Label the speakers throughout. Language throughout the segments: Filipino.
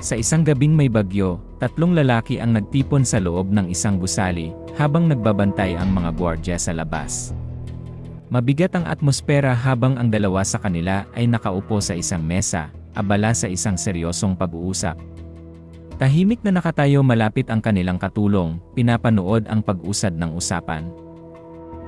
Speaker 1: Sa isang gabing may bagyo, tatlong lalaki ang nagtipon sa loob ng isang gusali, habang nagbabantay ang mga gwardya sa labas. Mabigat ang atmosfera habang ang dalawa sa kanila ay nakaupo sa isang mesa, abala sa isang seryosong pag-uusap. Tahimik na nakatayo malapit ang kanilang katulong, pinapanood ang pag-usad ng usapan.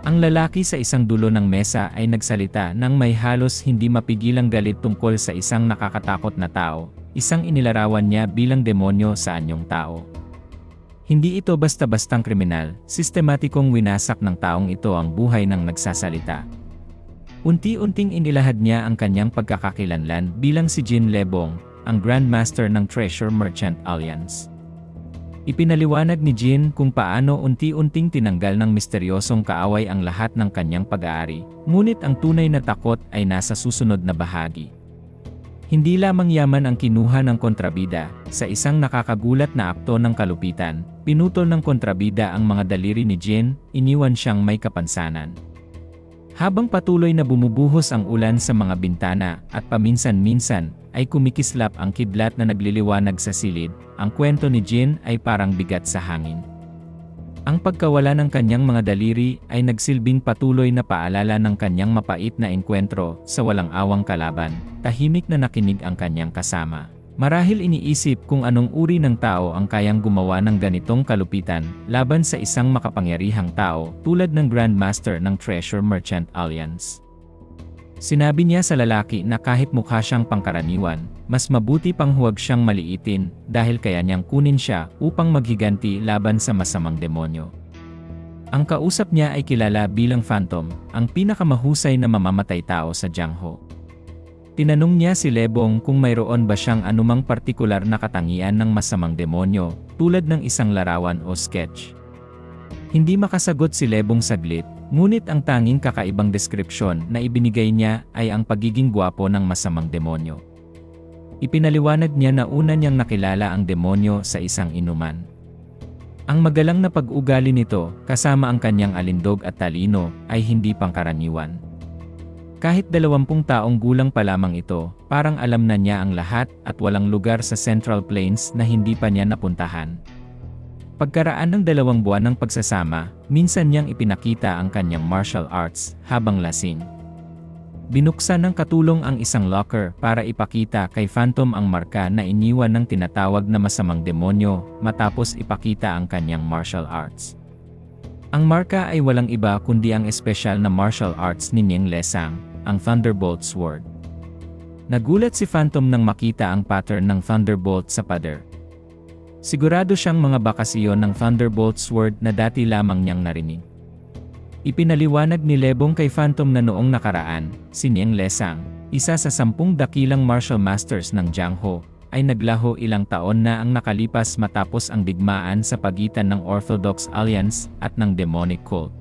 Speaker 1: Ang lalaki sa isang dulo ng mesa ay nagsalita nang may halos hindi mapigilang galit tungkol sa isang nakakatakot na tao, isang inilarawan niya bilang demonyo sa anyong tao. Hindi ito basta-bastang kriminal, sistematikong winasak ng taong ito ang buhay ng nagsasalita. Unti-unting inilahad niya ang kanyang pagkakakilanlan bilang si Jin Lebong, ang Grand Master ng Treasure Merchant Alliance. Ipinaliwanag ni Jin kung paano unti-unting tinanggal ng misteryosong kaaway ang lahat ng kanyang pag-aari, ngunit ang tunay na takot ay nasa susunod na bahagi. Hindi lamang yaman ang kinuha ng kontrabida, sa isang nakakagulat na akto ng kalupitan, pinutol ng kontrabida ang mga daliri ni Jin, iniwan siyang may kapansanan. Habang patuloy na bumubuhos ang ulan sa mga bintana at paminsan-minsan ay kumikislap ang kidlat na nagliliwanag sa silid, ang kwento ni Jin ay parang bigat sa hangin. Ang pagkawala ng kanyang mga daliri ay nagsilbing patuloy na paalala ng kanyang mapait na enkwentro sa walang awang kalaban, tahimik na nakinig ang kanyang kasama. Marahil iniisip kung anong uri ng tao ang kayang gumawa ng ganitong kalupitan laban sa isang makapangyarihang tao tulad ng Grand Master ng Treasure Merchant Alliance. Sinabi niya sa lalaki na kahit mukha siyang pangkaraniwan, mas mabuti pang huwag siyang maliitin dahil kaya niyang kunin siya upang maghiganti laban sa masamang demonyo. Ang kausap niya ay kilala bilang Phantom, ang pinakamahusay na mamamatay tao sa Jiangho. Tinanong niya si Lebong kung mayroon ba siyang anumang partikular na katangian ng masamang demonyo, tulad ng isang larawan o sketch. Hindi makasagot si Lebong saglit, ngunit ang tanging kakaibang deskripsyon na ibinigay niya ay ang pagiging gwapo ng masamang demonyo. Ipinaliwanag niya na una niyang nakilala ang demonyo sa isang inuman. Ang magalang na pag-ugali nito, kasama ang kanyang alindog at talino, ay hindi pangkaraniwan. Kahit 20 taong gulang pa lamang ito, parang alam na niya ang lahat at walang lugar sa Central Plains na hindi pa niya napuntahan. Pagkaraan ng 2 buwan ng pagsasama, minsan niyang ipinakita ang kanyang martial arts habang lasing. Binuksan ng katulong ang isang locker para ipakita kay Phantom ang marka na iniwan ng tinatawag na masamang demonyo matapos ipakita ang kanyang martial arts. Ang marka ay walang iba kundi ang espesyal na martial arts ni Niang Lesang, ang Thunderbolt Sword. Nagulat si Phantom nang makita ang pattern ng Thunderbolt sa pader. Sigurado siyang mga bakas iyon ng Thunderbolt Sword na dati lamang niyang narinig. Ipinaliwanag ni Lebong kay Phantom na noong nakaraan, si Niang Lesang, isa sa 10 dakilang martial masters ng Jiangho, ay naglaho ilang taon na ang nakalipas matapos ang digmaan sa pagitan ng Orthodox Alliance at ng Demonic Cult.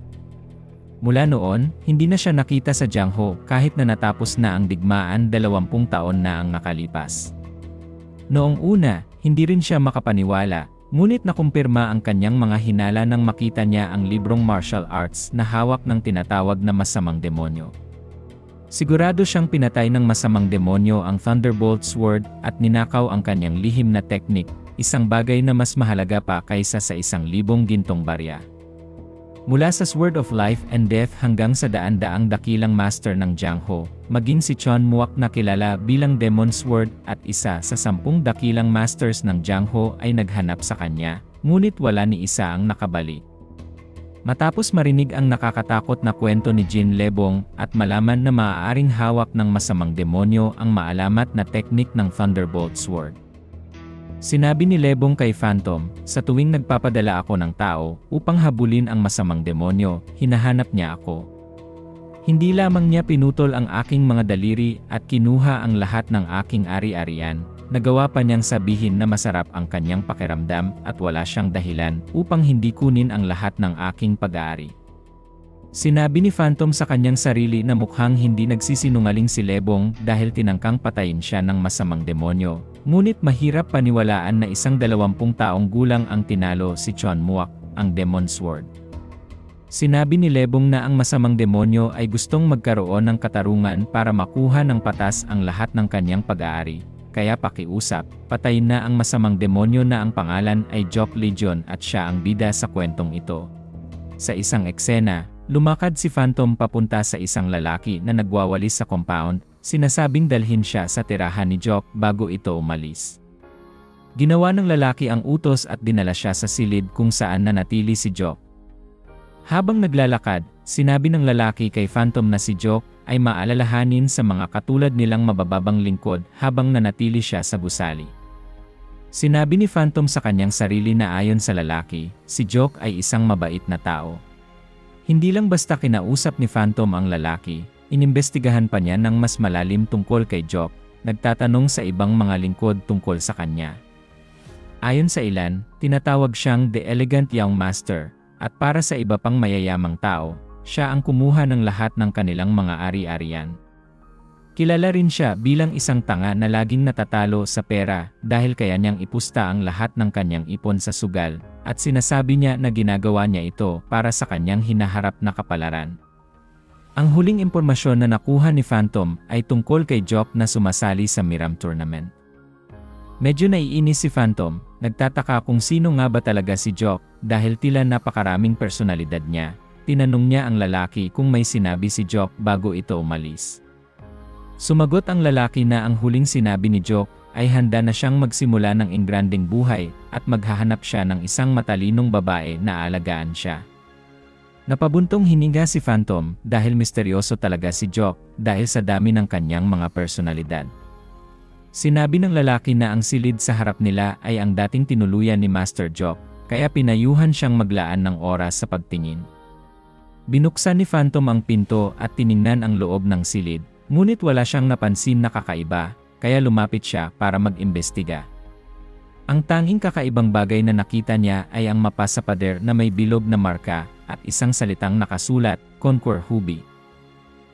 Speaker 1: Mula noon, hindi na siya nakita sa Jiangho kahit na natapos na ang digmaan 20 taon na ang nakalipas. Noong una, hindi rin siya makapaniwala, ngunit nakumpirma ang kanyang mga hinala nang makita niya ang librong martial arts na hawak ng tinatawag na masamang demonyo. Sigurado siyang pinatay ng masamang demonyo ang Thunderbolt Sword at ninakaw ang kanyang lihim na teknik, isang bagay na mas mahalaga pa kaysa sa 1,000 gintong barya. Mula sa Sword of Life and Death hanggang sa daan-daang dakilang master ng Jiangho, maging si Chon Muak na kilala bilang Demon Sword at isa sa 10 dakilang masters ng Jiangho ay naghanap sa kanya, ngunit wala ni isa ang nakabalik. Matapos marinig ang nakakatakot na kwento ni Jin Lebong at malaman na maaaring hawak ng masamang demonyo ang maalamat na teknik ng Thunderbolt Sword, sinabi ni Lebong kay Phantom, sa tuwing nagpapadala ako ng tao upang habulin ang masamang demonyo, hinahanap niya ako. Hindi lamang niya pinutol ang aking mga daliri at kinuha ang lahat ng aking ari-arian, nagawa pa niyang sabihin na masarap ang kanyang pakiramdam at wala siyang dahilan upang hindi kunin ang lahat ng aking pag-aari. Sinabi ni Phantom sa kanyang sarili na mukhang hindi nagsisinungaling si Lebong dahil tinangkang patayin siya ng masamang demonyo. Ngunit mahirap paniwalaan na isang 20 taong gulang ang tinalo si Chon Muak, ang Demon Sword. Sinabi ni Lebong na ang masamang demonyo ay gustong magkaroon ng katarungan para makuha ng patas ang lahat ng kanyang pag-aari, kaya pakiusap, patayin na ang masamang demonyo na ang pangalan ay Jock Legion at siya ang bida sa kwentong ito. Sa isang eksena, lumakad si Phantom papunta sa isang lalaki na nagwawalis sa compound, sinasabing dalhin siya sa tirahan ni Jock bago ito umalis. Ginawa ng lalaki ang utos at dinala siya sa silid kung saan nanatili si Jock. Habang naglalakad, sinabi ng lalaki kay Phantom na si Jock ay maalalahanin sa mga katulad nilang mabababang lingkod habang nanatili siya sa gusali. Sinabi ni Phantom sa kanyang sarili na ayon sa lalaki, si Jock ay isang mabait na tao. Hindi lang basta kinausap ni Phantom ang lalaki, inimbestigahan pa niya ng mas malalim tungkol kay Jock, nagtatanong sa ibang mga lingkod tungkol sa kanya. Ayon sa ilan, tinatawag siyang The Elegant Young Master, at para sa iba pang mayayamang tao, siya ang kumuha ng lahat ng kanilang mga ari-arian. Kilala rin siya bilang isang tanga na laging natatalo sa pera dahil kaya niyang ipusta ang lahat ng kanyang ipon sa sugal, at sinasabi niya na ginagawa niya ito para sa kanyang hinaharap na kapalaran. Ang huling impormasyon na nakuha ni Phantom ay tungkol kay Jock na sumasali sa Miram Tournament. Medyo naiinis si Phantom, nagtataka kung sino nga ba talaga si Jock dahil tila napakaraming personalidad niya. Tinanong niya ang lalaki kung may sinabi si Jock bago ito umalis. Sumagot ang lalaki na ang huling sinabi ni Jock ay handa na siyang magsimula ng ingranding buhay at maghahanap siya ng isang matalinong babae na aalagaan siya. Napabuntong hininga si Phantom dahil misteryoso talaga si Jock dahil sa dami ng kanyang mga personalidad. Sinabi ng lalaki na ang silid sa harap nila ay ang dating tinuluyan ni Master Jock, kaya pinayuhan siyang maglaan ng oras sa pagtingin. Binuksan ni Phantom ang pinto at tiningnan ang loob ng silid, ngunit wala siyang napansin na kakaiba, kaya lumapit siya para mag-imbestiga. Ang tanging kakaibang bagay na nakita niya ay ang mapa sa pader na may bilog na marka at isang salitang nakasulat, Conquer Hubie.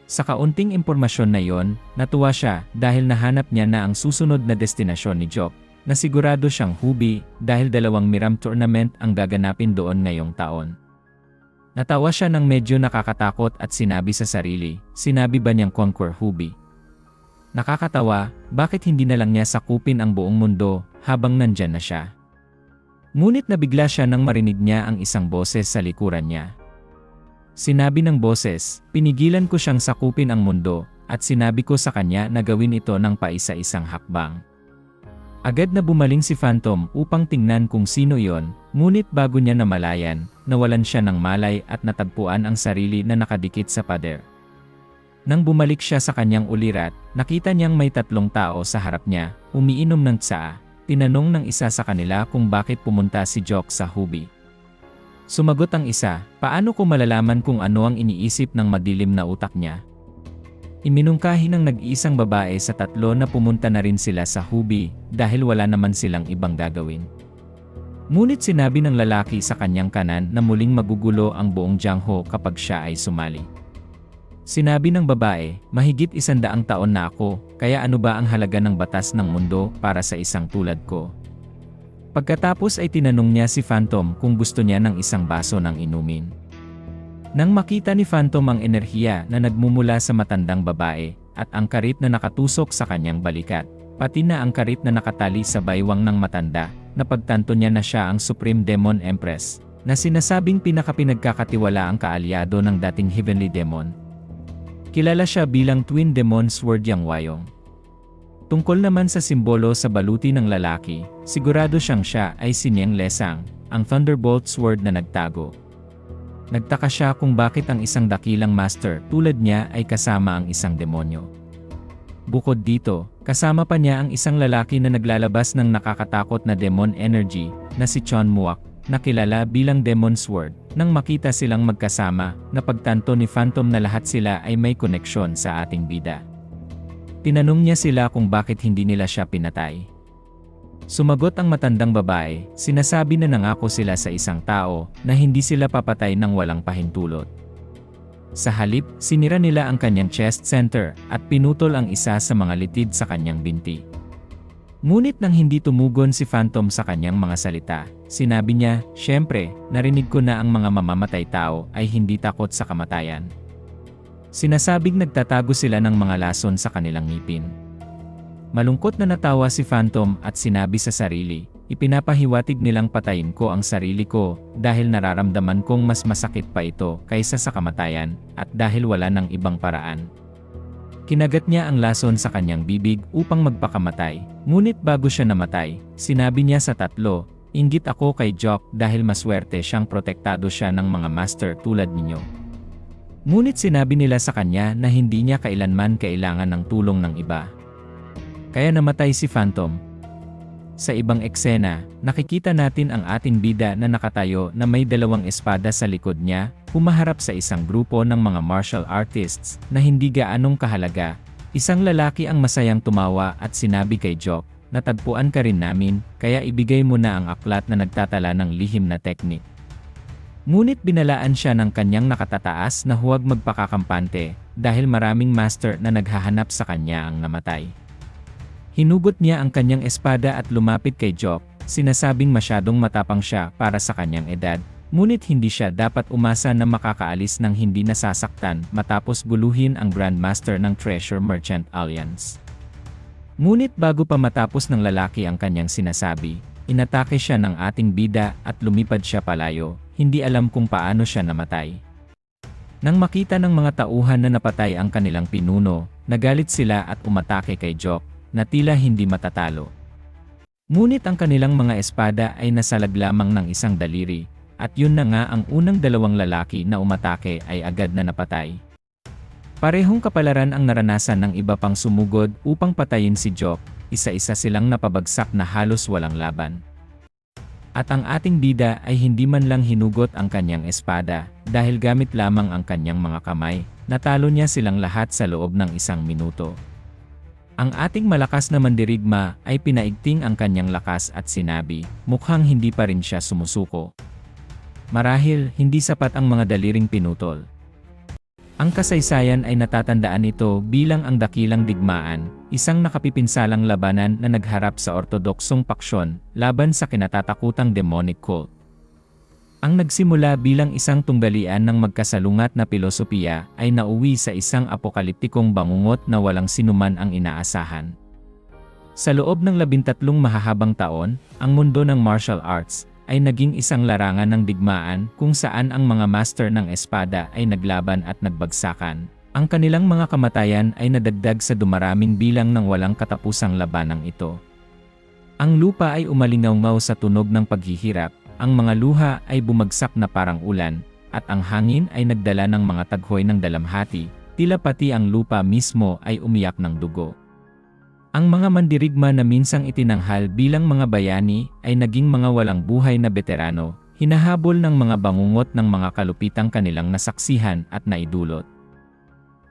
Speaker 1: Sa kaunting impormasyon na yon, natuwa siya dahil nahanap niya na ang susunod na destinasyon ni Jock, na sigurado siyang Hubie dahil 2 Miram Tournament ang gaganapin doon ngayong taon. Natawa siya ng medyo nakakatakot at sinabi sa sarili, sinabi ba niyang Conquer Hubie? Nakakatawa, bakit hindi na lang niya sakupin ang buong mundo habang nandyan na siya? Ngunit nabigla siya nang marinig niya ang isang boses sa likuran niya. Sinabi ng boses, pinigilan ko siyang sakupin ang mundo, at sinabi ko sa kanya na gawin ito ng paisa-isang hakbang. Agad na bumaling si Phantom upang tingnan kung sino yon, ngunit bago niya namalayan, nawalan siya ng malay at natagpuan ang sarili na nakadikit sa pader. Nang bumalik siya sa kanyang ulirat, nakita niyang may 3 tao sa harap niya, umiinom ng tsaa. Tinanong ng isa sa kanila kung bakit pumunta si Jock sa Hubie. Sumagot ang isa, paano ko malalaman kung ano ang iniisip ng madilim na utak niya? Iminungkahi ng nag-iisang babae sa 3 na pumunta na rin sila sa Hubie dahil wala naman silang ibang gagawin. Ngunit sinabi ng lalaki sa kanyang kanan na muling magugulo ang buong Jiangho kapag siya ay sumali. Sinabi ng babae, mahigit 100 taon na ako, kaya ano ba ang halaga ng batas ng mundo para sa isang tulad ko? Pagkatapos ay tinanong niya si Phantom kung gusto niya ng isang baso ng inumin. Nang makita ni Phantom ang enerhiya na nagmumula sa matandang babae, at ang karit na nakatusok sa kanyang balikat, pati na ang karit na nakatali sa baywang ng matanda, napagtanto niya na siya ang Supreme Demon Empress, na sinasabing pinakapinagkakatiwalaang kaalyado ng dating Heavenly Demon. Kilala siya bilang Twin Demon Sword Yang Wayong. Tungkol naman sa simbolo sa baluti ng lalaki, sigurado siyang siya ay si Niang Lesang, ang Thunderbolt Sword na nagtago. Nagtaka siya kung bakit ang isang dakilang master tulad niya ay kasama ang isang demonyo. Bukod dito, kasama pa niya ang isang lalaki na naglalabas ng nakakatakot na demon energy na si Chon Muak, na kilala bilang Demon Sword. Nang makita silang magkasama, napagtanto ni Phantom na lahat sila ay may koneksyon sa ating bida. Tinanong niya sila kung bakit hindi nila siya pinatay. Sumagot ang matandang babae, sinasabi na nangako sila sa isang tao na hindi sila papatay ng walang pahintulot. Sa halip, sinira nila ang kanyang chest center at pinutol ang isa sa mga litid sa kanyang binti. Ngunit nang hindi tumugon si Phantom sa kanyang mga salita, sinabi niya, "Siyempre, narinig ko na ang mga mamamatay tao ay hindi takot sa kamatayan." Sinasabing nagtatago sila ng mga lason sa kanilang ngipin. Malungkot na natawa si Phantom at sinabi sa sarili, ipinapahiwatig nilang patayin ko ang sarili ko dahil nararamdaman kong mas masakit pa ito kaysa sa kamatayan at dahil wala ng ibang paraan. Kinagat niya ang lason sa kanyang bibig upang magpakamatay, ngunit bago siya namatay, sinabi niya sa tatlo, inggit ako kay Jock dahil maswerte siyang protektado siya ng mga master tulad ninyo. Ngunit sinabi nila sa kanya na hindi niya kailanman kailangan ng tulong ng iba. Kaya namatay si Phantom. Sa ibang eksena, nakikita natin ang ating bida na nakatayo na may dalawang espada sa likod niya, humaharap sa isang grupo ng mga martial artists na hindi gaanong kahalaga. Isang lalaki ang masayang tumawa at sinabi kay Jock, natagpuan ka rin namin, kaya ibigay mo na ang aklat na nagtatala ng lihim na teknik. Ngunit binalaan siya ng kanyang nakatataas na huwag magpakakampante dahil maraming master na naghahanap sa kanya ang namatay. Hinugot niya ang kanyang espada at lumapit kay Jock, sinasabing masyadong matapang siya para sa kanyang edad, ngunit hindi siya dapat umasa na makakaalis ng hindi nasasaktan matapos guluhin ang Grandmaster ng Treasure Merchant Alliance. Ngunit bago pa matapos ng lalaki ang kanyang sinasabi, inatake siya ng ating bida at lumipad siya palayo, hindi alam kung paano siya namatay. Nang makita ng mga tauhan na napatay ang kanilang pinuno, nagalit sila at umatake kay Jock, na tila hindi matatalo. Ngunit ang kanilang mga espada ay nasalag lamang ng isang daliri, at yun na nga ang unang dalawang lalaki na umatake ay agad na napatay. Parehong kapalaran ang naranasan ng iba pang sumugod upang patayin si Jock, isa-isa silang napabagsak na halos walang laban. At ang ating bida ay hindi man lang hinugot ang kanyang espada, dahil gamit lamang ang kanyang mga kamay, natalo niya silang lahat sa loob ng 1 minuto. Ang ating malakas na mandirigma ay pinaigting ang kanyang lakas at sinabi, mukhang hindi pa rin siya sumusuko. Marahil, hindi sapat ang mga daliring pinutol. Ang kasaysayan ay natatandaan ito bilang ang dakilang digmaan, isang nakapipinsalang labanan na nagharap sa ortodoksong paksyon laban sa kinatatakutang demonic cult. Ang nagsimula bilang isang tunggalian ng magkasalungat na pilosopiya ay nauwi sa isang apokaliptikong bangungot na walang sinuman ang inaasahan. Sa loob ng 13 mahahabang taon, ang mundo ng martial arts ay naging isang larangan ng digmaan kung saan ang mga master ng espada ay naglaban at nagbagsakan. Ang kanilang mga kamatayan ay nadagdag sa dumaraming bilang ng walang katapusang labanang ito. Ang lupa ay umalingaw-ngaw sa tunog ng paghihirap. Ang mga luha ay bumagsak na parang ulan, at ang hangin ay nagdala ng mga taghoy ng dalamhati, tila pati ang lupa mismo ay umiyak ng dugo. Ang mga mandirigma na minsang itinanghal bilang mga bayani ay naging mga walang buhay na veterano, hinahabol ng mga bangungot ng mga kalupitang kanilang nasaksihan at naidulot.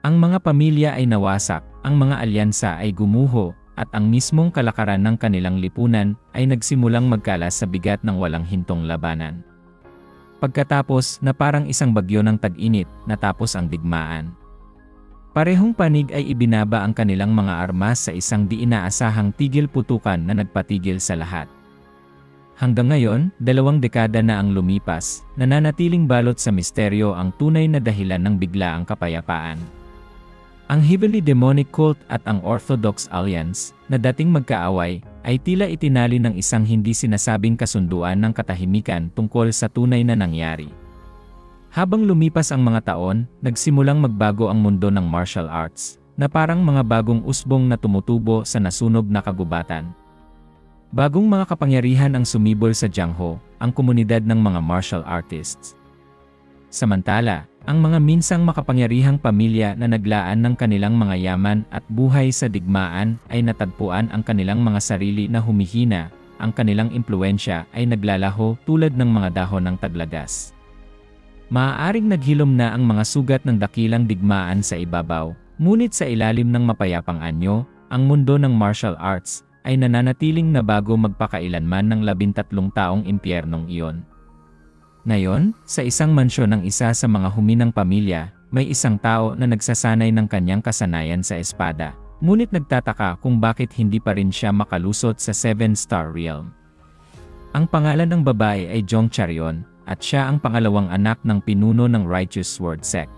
Speaker 1: Ang mga pamilya ay nawasak, ang mga alyansa ay gumuho, at ang mismong kalakaran ng kanilang lipunan ay nagsimulang magkalas sa bigat ng walang hintong labanan. Pagkatapos na parang isang bagyo ng tag-init, natapos ang digmaan. Parehong panig ay ibinaba ang kanilang mga armas sa isang di inaasahang tigil putukan na nagpatigil sa lahat. Hanggang ngayon, 2 dekada na ang lumipas, nananatiling balot sa misteryo ang tunay na dahilan ng biglaang kapayapaan. Ang Heavenly Demonic Cult at ang Orthodox Alliance, na dating magkaaway, ay tila itinali ng isang hindi sinasabing kasunduan ng katahimikan tungkol sa tunay na nangyari. Habang lumipas ang mga taon, nagsimulang magbago ang mundo ng martial arts, na parang mga bagong usbong na tumutubo sa nasunog na kagubatan. Bagong mga kapangyarihan ang sumibol sa Jiangho, ang komunidad ng mga martial artists. Samantala, ang mga minsang makapangyarihang pamilya na naglaan ng kanilang mga yaman at buhay sa digmaan ay natagpuan ang kanilang mga sarili na humihina, ang kanilang impluensya ay naglalaho tulad ng mga dahon ng taglagas. Maaaring naghilom na ang mga sugat ng dakilang digmaan sa ibabaw, ngunit sa ilalim ng mapayapang anyo, ang mundo ng martial arts ay nananatiling na bago magpakailanman ng 13 taong impyernong iyon. Ngayon, sa isang mansyon ng isa sa mga huminang pamilya, may isang tao na nagsasanay ng kanyang kasanayan sa espada, ngunit nagtataka kung bakit hindi pa rin siya makalusot sa 7-star realm. Ang pangalan ng babae ay Jong Charion, at siya ang pangalawang anak ng pinuno ng Righteous Sword Sect.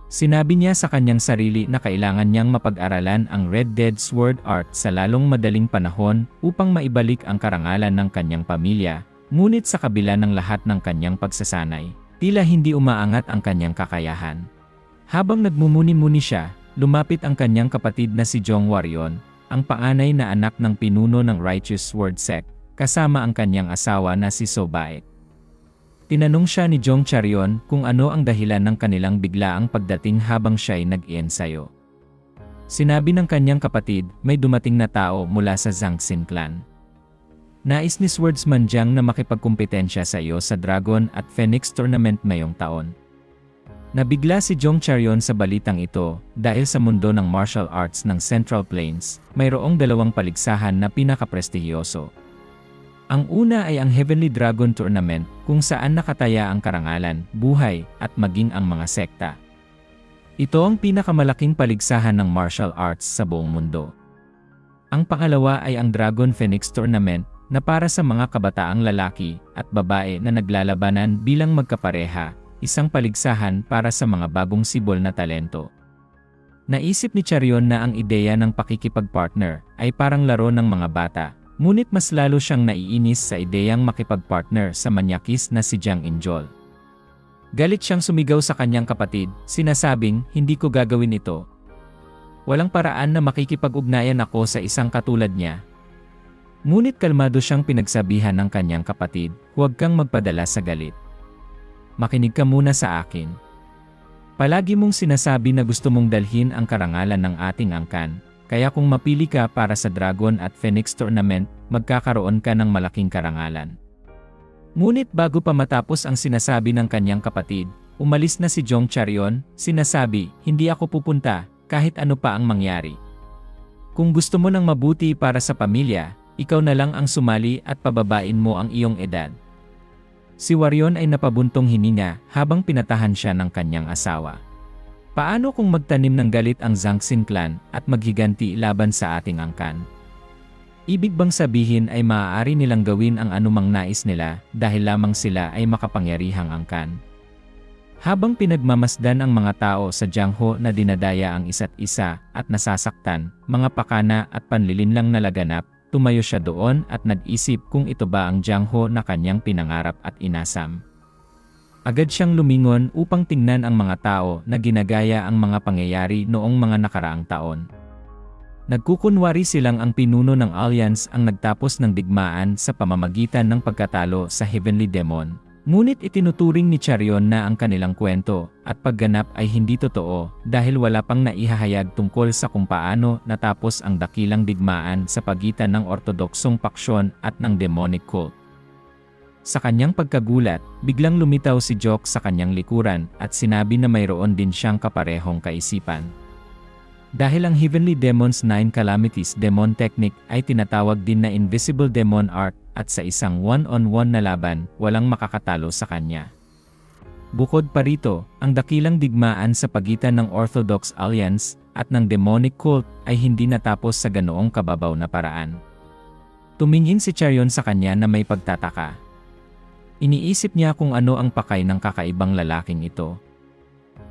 Speaker 1: Sinabi niya sa kanyang sarili na kailangan niyang mapag-aralan ang Red Dead Sword Art sa lalong madaling panahon upang maibalik ang karangalan ng kanyang pamilya, ngunit sa kabila ng lahat ng kanyang pagsasanay, tila hindi umaangat ang kanyang kakayahan. Habang nagmumuni-muni siya, lumapit ang kanyang kapatid na si Jong Warrion, ang panganay na anak ng pinuno ng Righteous Sword Sect, kasama ang kanyang asawa na si Sobaek. Tinanong siya ni Jong Charion kung ano ang dahilan ng kanilang biglaang pagdating habang siya'y nag-iensayo. Sinabi ng kanyang kapatid, may dumating na tao mula sa Zangxin clan. Nais ni Swordsman Jiang na makipagkumpetensya sa iyo sa Dragon at Phoenix Tournament ngayong taon. Nabigla si Jong Charion sa balitang ito dahil sa mundo ng martial arts ng Central Plains, mayroong dalawang paligsahan na pinakaprestihiyoso. Ang una ay ang Heavenly Dragon Tournament kung saan nakataya ang karangalan, buhay, at maging ang mga sekta. Ito ang pinakamalaking paligsahan ng martial arts sa buong mundo. Ang pangalawa ay ang Dragon Phoenix Tournament na para sa mga kabataang lalaki at babae na naglalabanan bilang magkapareha, isang paligsahan para sa mga bagong sibol na talento. Naisip ni Charion na ang ideya ng pakikipag-partner ay parang laro ng mga bata. Ngunit mas lalo siyang naiinis sa ideyang makipag-partner sa manyakis na si Jiang Injol. Galit siyang sumigaw sa kanyang kapatid, sinasabing, hindi ko gagawin ito. Walang paraan na makikipag-ugnayan ako sa isang katulad niya. Ngunit kalmado siyang pinagsabihan ng kanyang kapatid, huwag kang magpadala sa galit. Makinig ka muna sa akin. Palagi mong sinasabi na gusto mong dalhin ang karangalan ng ating angkan. Kaya kung mapili ka para sa Dragon at Phoenix Tournament, magkakaroon ka ng malaking karangalan. Ngunit bago pa matapos ang sinasabi ng kanyang kapatid, umalis na si Jong Charion, sinasabi, hindi ako pupunta, kahit ano pa ang mangyari. Kung gusto mo ng mabuti para sa pamilya, ikaw na lang ang sumali at pababain mo ang iyong edad. Si Warrion ay napabuntong hininga habang pinatahan siya ng kanyang asawa. Paano kung magtanim ng galit ang Zangxin clan at maghiganti laban sa ating angkan? Ibig bang sabihin ay maaari nilang gawin ang anumang nais nila dahil lamang sila ay makapangyarihang angkan? Habang pinagmamasdan ang mga tao sa Jiangho na dinadaya ang isa't isa at nasasaktan, mga pakana at panlilinlang nalaganap, tumayo siya doon at nag-isip kung ito ba ang Jiangho na kanyang pinangarap at inasam. Agad siyang lumingon upang tingnan ang mga tao na ginagaya ang mga pangyayari noong mga nakaraang taon. Nagkukunwari silang ang pinuno ng Alliance ang nagtapos ng digmaan sa pamamagitan ng pagkatalo sa Heavenly Demon. Ngunit itinuturing ni Charion na ang kanilang kwento at pagganap ay hindi totoo dahil wala pang naihahayag tungkol sa kung paano natapos ang dakilang digmaan sa pagitan ng ortodoksong paksyon at ng demonic cult. Sa kanyang pagkagulat, biglang lumitaw si Jok sa kanyang likuran at sinabi na mayroon din siyang kaparehong kaisipan. Dahil ang Heavenly Demon's 9 Calamities Demon Technique ay tinatawag din na Invisible Demon Art at sa isang one-on-one na laban, walang makakatalo sa kanya. Bukod pa rito, ang dakilang digmaan sa pagitan ng Orthodox Alliance at ng Demonic Cult ay hindi natapos sa ganoong kababaw na paraan. Tumingin si Charion sa kanya na may pagtataka. Iniisip niya kung ano ang pakay ng kakaibang lalaking ito.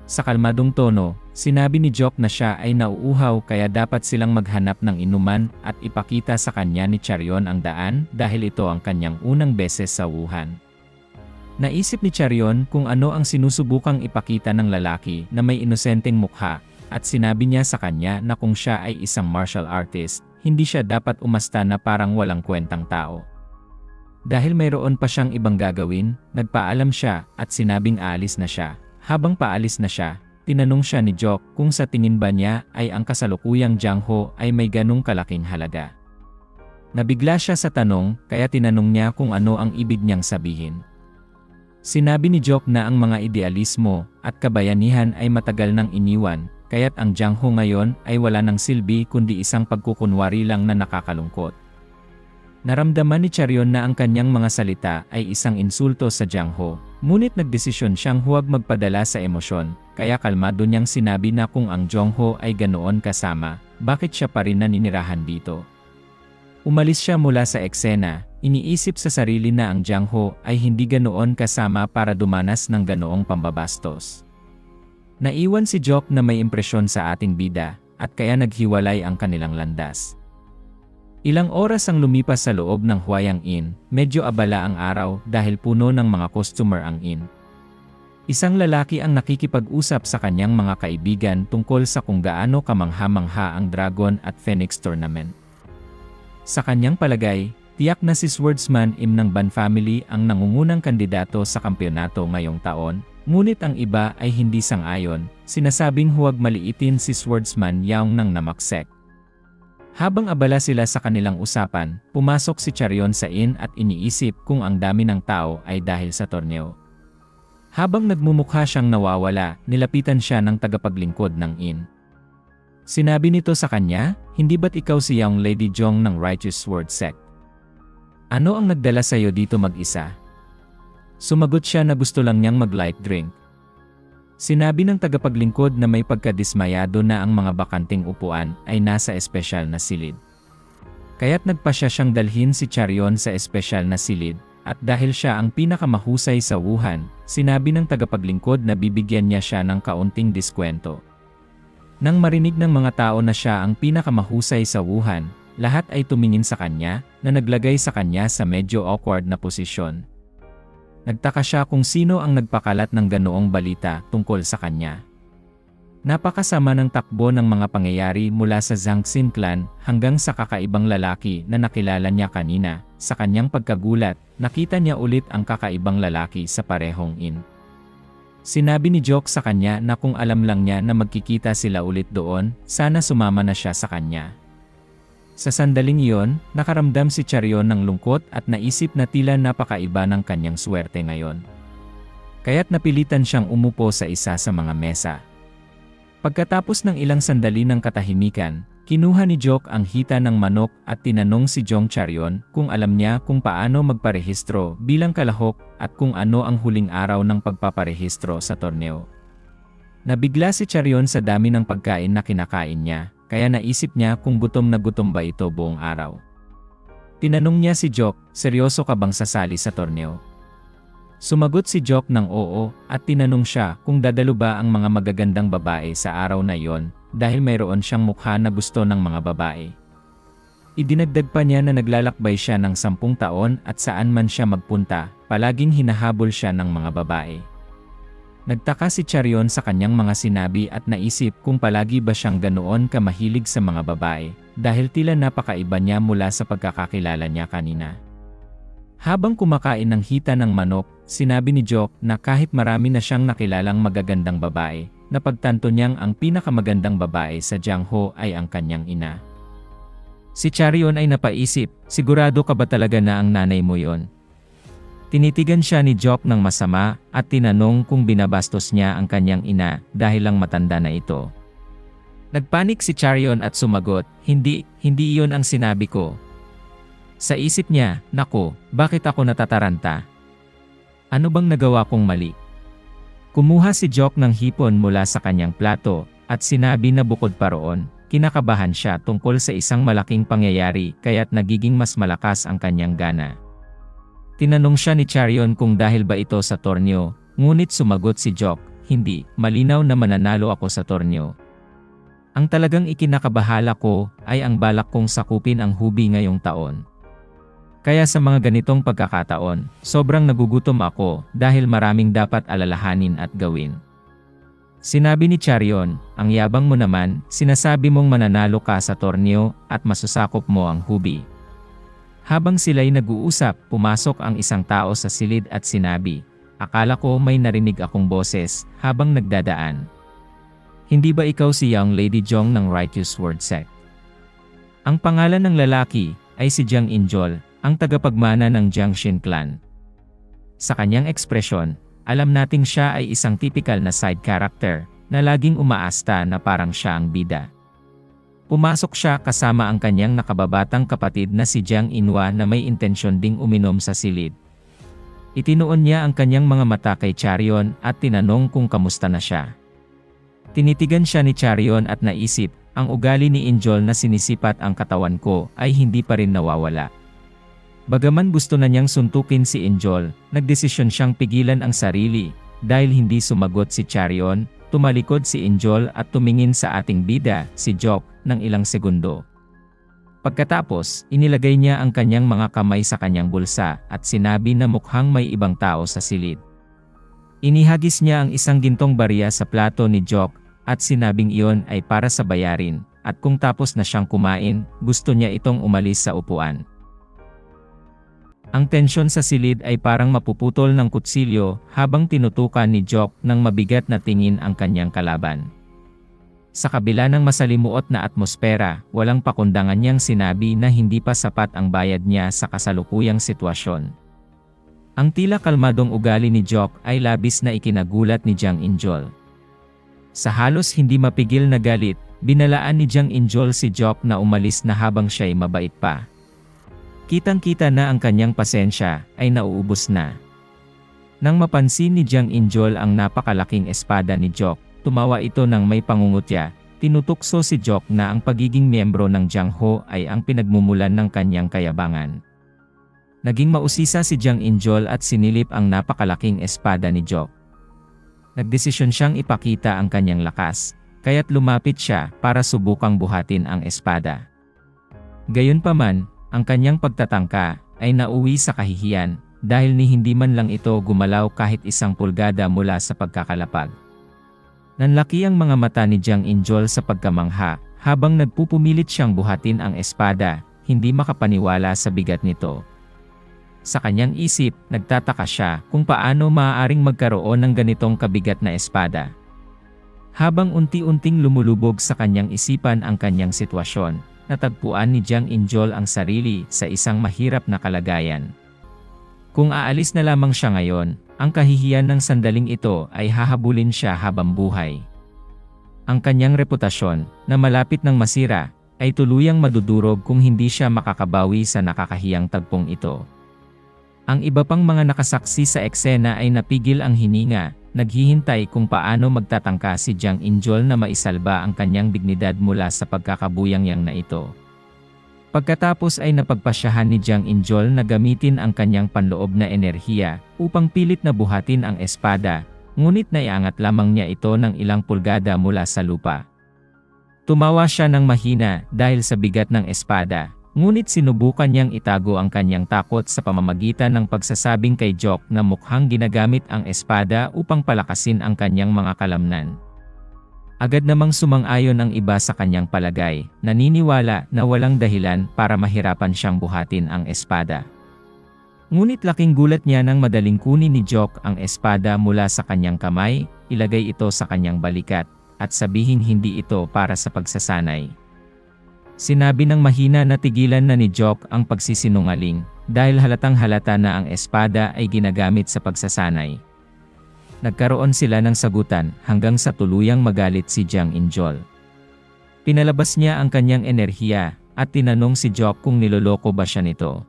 Speaker 1: Sa kalmadong tono, sinabi ni Jok na siya ay nauuhaw kaya dapat silang maghanap ng inuman at ipakita sa kanya ni Charion ang daan dahil ito ang kanyang unang beses sa Wuhan. Naisip ni Charion kung ano ang sinusubukang ipakita ng lalaki na may inosenteng mukha at sinabi niya sa kanya na kung siya ay isang martial artist, hindi siya dapat umasta na parang walang kwentang tao. Dahil mayroon pa siyang ibang gagawin, nagpaalam siya at sinabing aalis na siya. Habang paalis na siya, tinanong siya ni Jok kung sa tingin ba niya ay ang kasalukuyang Jiangho ay may ganong kalaking halaga. Nabigla siya sa tanong kaya tinanong niya kung ano ang ibig niyang sabihin. Sinabi ni Jok na ang mga idealismo at kabayanihan ay matagal nang iniwan, kaya't ang Jiangho ngayon ay wala ng silbi kundi isang pagkukunwari lang na nakakalungkot. Naramdaman ni Charion na ang kanyang mga salita ay isang insulto sa Jiangho, ngunit nagdesisyon siyang huwag magpadala sa emosyon, kaya kalmado niyang sinabi na kung ang Jiangho ay ganoon kasama, bakit siya pa rin naninirahan dito? Umalis siya mula sa eksena, iniisip sa sarili na ang Jiangho ay hindi ganoon kasama para dumanas ng ganoong pambabastos. Naiwan si Jock na may impresyon sa ating bida, at kaya naghiwalay ang kanilang landas. Ilang oras ang lumipas sa loob ng Huayang Inn, medyo abala ang araw dahil puno ng mga customer ang inn. Isang lalaki ang nakikipag-usap sa kanyang mga kaibigan tungkol sa kung gaano kamangha-mangha ang Dragon at Phoenix Tournament. Sa kanyang palagay, tiyak na si Swordsman Im ng Ban family ang nangungunang kandidato sa kampyonato ngayong taon, ngunit ang iba ay hindi sang-ayon, sinasabing huwag maliitin si Swordsman Yaong ng namaksek. Habang abala sila sa kanilang usapan, pumasok si Charion sa inn at iniisip kung ang dami ng tao ay dahil sa torneo. Habang nagmumukha siyang nawawala, nilapitan siya ng tagapaglingkod ng inn. Sinabi nito sa kanya, "Hindi ba't ikaw si Young Lady Jong ng Righteous Sword Sect? Ano ang nagdala sa iyo dito mag-isa?" Sumagot siya na gusto lang niyang mag-light drink. Sinabi ng tagapaglingkod na may pagkadismayado na ang mga bakanting upuan ay nasa espesyal na silid. Kaya't nagpasya siyang dalhin si Charion sa espesyal na silid, at dahil siya ang pinakamahusay sa Wuhan, sinabi ng tagapaglingkod na bibigyan niya siya ng kaunting diskwento. Nang marinig ng mga tao na siya ang pinakamahusay sa Wuhan, lahat ay tumingin sa kanya, na naglagay sa kanya sa medyo awkward na posisyon. Nagtaka siya kung sino ang nagpakalat ng ganoong balita tungkol sa kanya. Napakasama ng takbo ng mga pangyayari mula sa Zhangxin clan hanggang sa kakaibang lalaki na nakilala niya kanina. Sa kanyang pagkagulat, nakita niya ulit ang kakaibang lalaki sa parehong inn. Sinabi ni Jock sa kanya na kung alam lang niya na magkikita sila ulit doon, sana sumama na siya sa kanya. Sa sandaling iyon, nakaramdam si Charion ng lungkot at naisip na tila napakaiba ng kanyang swerte ngayon. Kaya't napilitan siyang umupo sa isa sa mga mesa. Pagkatapos ng ilang sandali ng katahimikan, kinuha ni Jock ang hita ng manok at tinanong si Jong Charion kung alam niya kung paano magparehistro bilang kalahok at kung ano ang huling araw ng pagpaparehistro sa torneo. Nabigla si Charion sa dami ng pagkain na kinakain niya. Kaya naisip niya kung gutom na gutom ba ito buong araw. Tinanong niya si Jock, "Seryoso ka bang sasali sa torneo?" Sumagot si Jock ng oo, at tinanong siya kung dadalo ba ang mga magagandang babae sa araw na iyon, dahil mayroon siyang mukha na gusto ng mga babae. Idinagdag pa niya na naglalakbay siya ng 10 taon at saan man siya magpunta, palaging hinahabol siya ng mga babae. Nagtaka si Charion sa kanyang mga sinabi at naisip kung palagi ba siyang ganoon kamahilig sa mga babae, dahil tila napakaiba niya mula sa pagkakakilala niya kanina. Habang kumakain ng hita ng manok, sinabi ni Jock na kahit marami na siyang nakilalang magagandang babae, napagtanto niyang ang pinakamagandang babae sa Jiangho ay ang kanyang ina. Si Charion ay napaisip, "Sigurado ka ba talaga na ang nanay mo yon?" Tinitigan siya ni Jock ng masama at tinanong kung binabastos niya ang kanyang ina dahil lang matanda na ito. Nagpanik si Charion at sumagot, hindi iyon ang sinabi ko." Sa isip niya, "Naku, bakit ako natataranta? Ano bang nagawa kong mali?" Kumuha si Jock ng hipon mula sa kanyang plato at sinabi na bukod pa roon, kinakabahan siya tungkol sa isang malaking pangyayari kaya't nagiging mas malakas ang kanyang gana. Tinanong siya ni Charion kung dahil ba ito sa torneo, ngunit sumagot si Jock, "Hindi, malinaw na mananalo ako sa torneo. Ang talagang ikinakabahala ko ay ang balak kong sakupin ang Hubi ngayong taon. Kaya sa mga ganitong pagkakataon, sobrang nagugutom ako dahil maraming dapat alalahanin at gawin." Sinabi ni Charion, "Ang yabang mo naman, sinasabi mong mananalo ka sa torneo at masusakop mo ang Hubi." Habang sila'y nag-uusap, pumasok ang isang tao sa silid at sinabi, "Akala ko may narinig akong boses habang nagdadaan. Hindi ba ikaw si Young Lady Jong ng Righteous Sword Sect?" Ang pangalan ng lalaki ay si Jiang Injol, ang tagapagmana ng Jiangxin clan. Sa kanyang ekspresyon, alam nating siya ay isang typical na side character na laging umaasta na parang siya ang bida. Pumasok siya kasama ang kanyang nakababatang kapatid na si Jiang Inwa na may intensyon ding uminom sa silid. Itinuon niya ang kanyang mga mata kay Charion at tinanong kung kamusta na siya. Tinitigan siya ni Charion at naisip, ang ugali ni Injol na sinisipat ang katawan ko ay hindi pa rin nawawala. Bagaman gusto na niyang suntukin si Injol, nagdesisyon siyang pigilan ang sarili, dahil hindi sumagot si Charion, tumalikod si Injol at tumingin sa ating bida, si Jock, ng ilang segundo. Pagkatapos, inilagay niya ang kanyang mga kamay sa kanyang bulsa at sinabi na mukhang may ibang tao sa silid. Inihagis niya ang isang gintong barya sa plato ni Jock at sinabing iyon ay para sa bayarin, at kung tapos na siyang kumain, gusto niya itong umalis sa upuan. Ang tensyon sa silid ay parang mapuputol ng kutsilyo habang tinutukan ni Jock ng mabigat na tingin ang kanyang kalaban. Sa kabila ng masalimuot na atmosfera, walang pakundangan niyang sinabi na hindi pa sapat ang bayad niya sa kasalukuyang sitwasyon. Ang tila kalmadong ugali ni Jock ay labis na ikinagulat ni Jiang Injol. Sa halos hindi mapigil na galit, binalaan ni Jiang Injol si Jock na umalis na habang siya'y mabait pa. Kitang-kita na ang kanyang pasensya ay nauubos na. Nang mapansin ni Jiang Injol ang napakalaking espada ni Jock, tumawa ito ng may pangungutya. Tinutukso si Jock na ang pagiging miyembro ng Jiang Ho ay ang pinagmumulan ng kanyang kayabangan. Naging mausisa si Jiang Injol at sinilip ang napakalaking espada ni Jock. Nagdesisyon siyang ipakita ang kanyang lakas, kaya't lumapit siya para subukang buhatin ang espada. Gayunpaman, ang kanyang pagtatangka ay nauwi sa kahihiyan dahil ni hindi man lang ito gumalaw kahit 1 pulgada mula sa pagkakalapag. Nanlaki ang mga mata ni Jiang Injol sa pagkamangha habang nagpupumilit siyang buhatin ang espada, hindi makapaniwala sa bigat nito. Sa kanyang isip, nagtataka siya kung paano maaaring magkaroon ng ganitong kabigat na espada. Habang unti-unting lumulubog sa kanyang isipan ang kanyang sitwasyon, natagpuan ni Jiang Injol ang sarili sa isang mahirap na kalagayan. Kung aalis na lamang siya ngayon, ang kahihiyan ng sandaling ito ay hahabulin siya habang buhay. Ang kanyang reputasyon, na malapit ng masira, ay tuluyang madudurog kung hindi siya makakabawi sa nakakahiyang tagpong ito. Ang iba pang mga nakasaksi sa eksena ay napigil ang hininga, naghihintay kung paano magtatangka si Jiang Injol na maisalba ang kanyang dignidad mula sa pagkakabuyang-yang na ito. Pagkatapos ay napagpasyahan ni Jiang Injol na gamitin ang kanyang panloob na enerhiya upang pilit na buhatin ang espada, ngunit naiangat lamang niya ito ng ilang pulgada mula sa lupa. Tumawa siya ng mahina dahil sa bigat ng espada, ngunit sinubukan niyang itago ang kanyang takot sa pamamagitan ng pagsasabing kay Jock na mukhang ginagamit ang espada upang palakasin ang kanyang mga kalamnan. Agad namang sumang-ayon ang iba sa kanyang palagay, naniniwala na walang dahilan para mahirapan siyang buhatin ang espada. Ngunit laking gulat niya nang madaling kunin ni Jock ang espada mula sa kanyang kamay, ilagay ito sa kanyang balikat, at sabihin hindi ito para sa pagsasanay. Sinabi ng mahina na tigilan na ni Jock ang pagsisinungaling, dahil halatang halata na ang espada ay ginagamit sa pagsasanay. Nagkaroon sila ng sagutan hanggang sa tuluyang magalit si Jiang Injol. Pinalabas niya ang kanyang enerhiya at tinanong si Jock kung niloloko ba siya nito.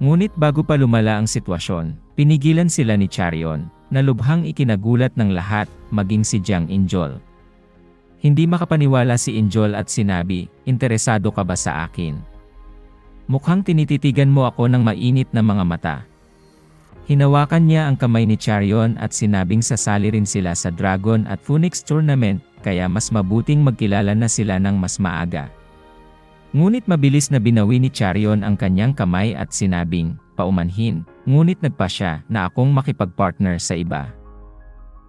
Speaker 1: Ngunit bago pa lumala ang sitwasyon, pinigilan sila ni Charion, na lubhang ikinagulat ng lahat, maging si Jiang Injol. Hindi makapaniwala si Injol at sinabi, "Interesado ka ba sa akin? Mukhang tinititigan mo ako ng mainit na mga mata." Hinawakan niya ang kamay ni Charion at sinabing sasali rin sila sa Dragon at Phoenix Tournament, kaya mas mabuting magkilala na sila ng mas maaga. Ngunit mabilis na binawi ni Charion ang kanyang kamay at sinabing, paumanhin, ngunit nagpa siya na akong makipag-partner sa iba.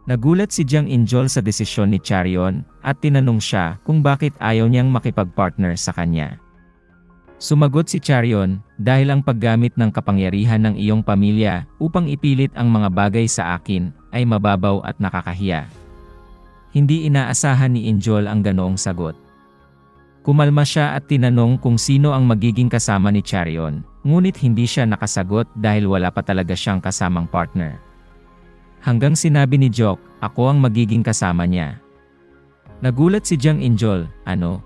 Speaker 1: Nagulat si Jiang Injol sa desisyon ni Charion at tinanong siya kung bakit ayaw niyang makipag-partner sa kanya. Sumagot si Charion, dahil ang paggamit ng kapangyarihan ng iyong pamilya upang ipilit ang mga bagay sa akin ay mababaw at nakakahiya. Hindi inaasahan ni Injol ang ganoong sagot. Kumalma siya at tinanong kung sino ang magiging kasama ni Charion, ngunit hindi siya nakasagot dahil wala pa talaga siyang kasamang partner. Hanggang sinabi ni Jock, ako ang magiging kasama niya. Nagulat si Jiang Injol, ano?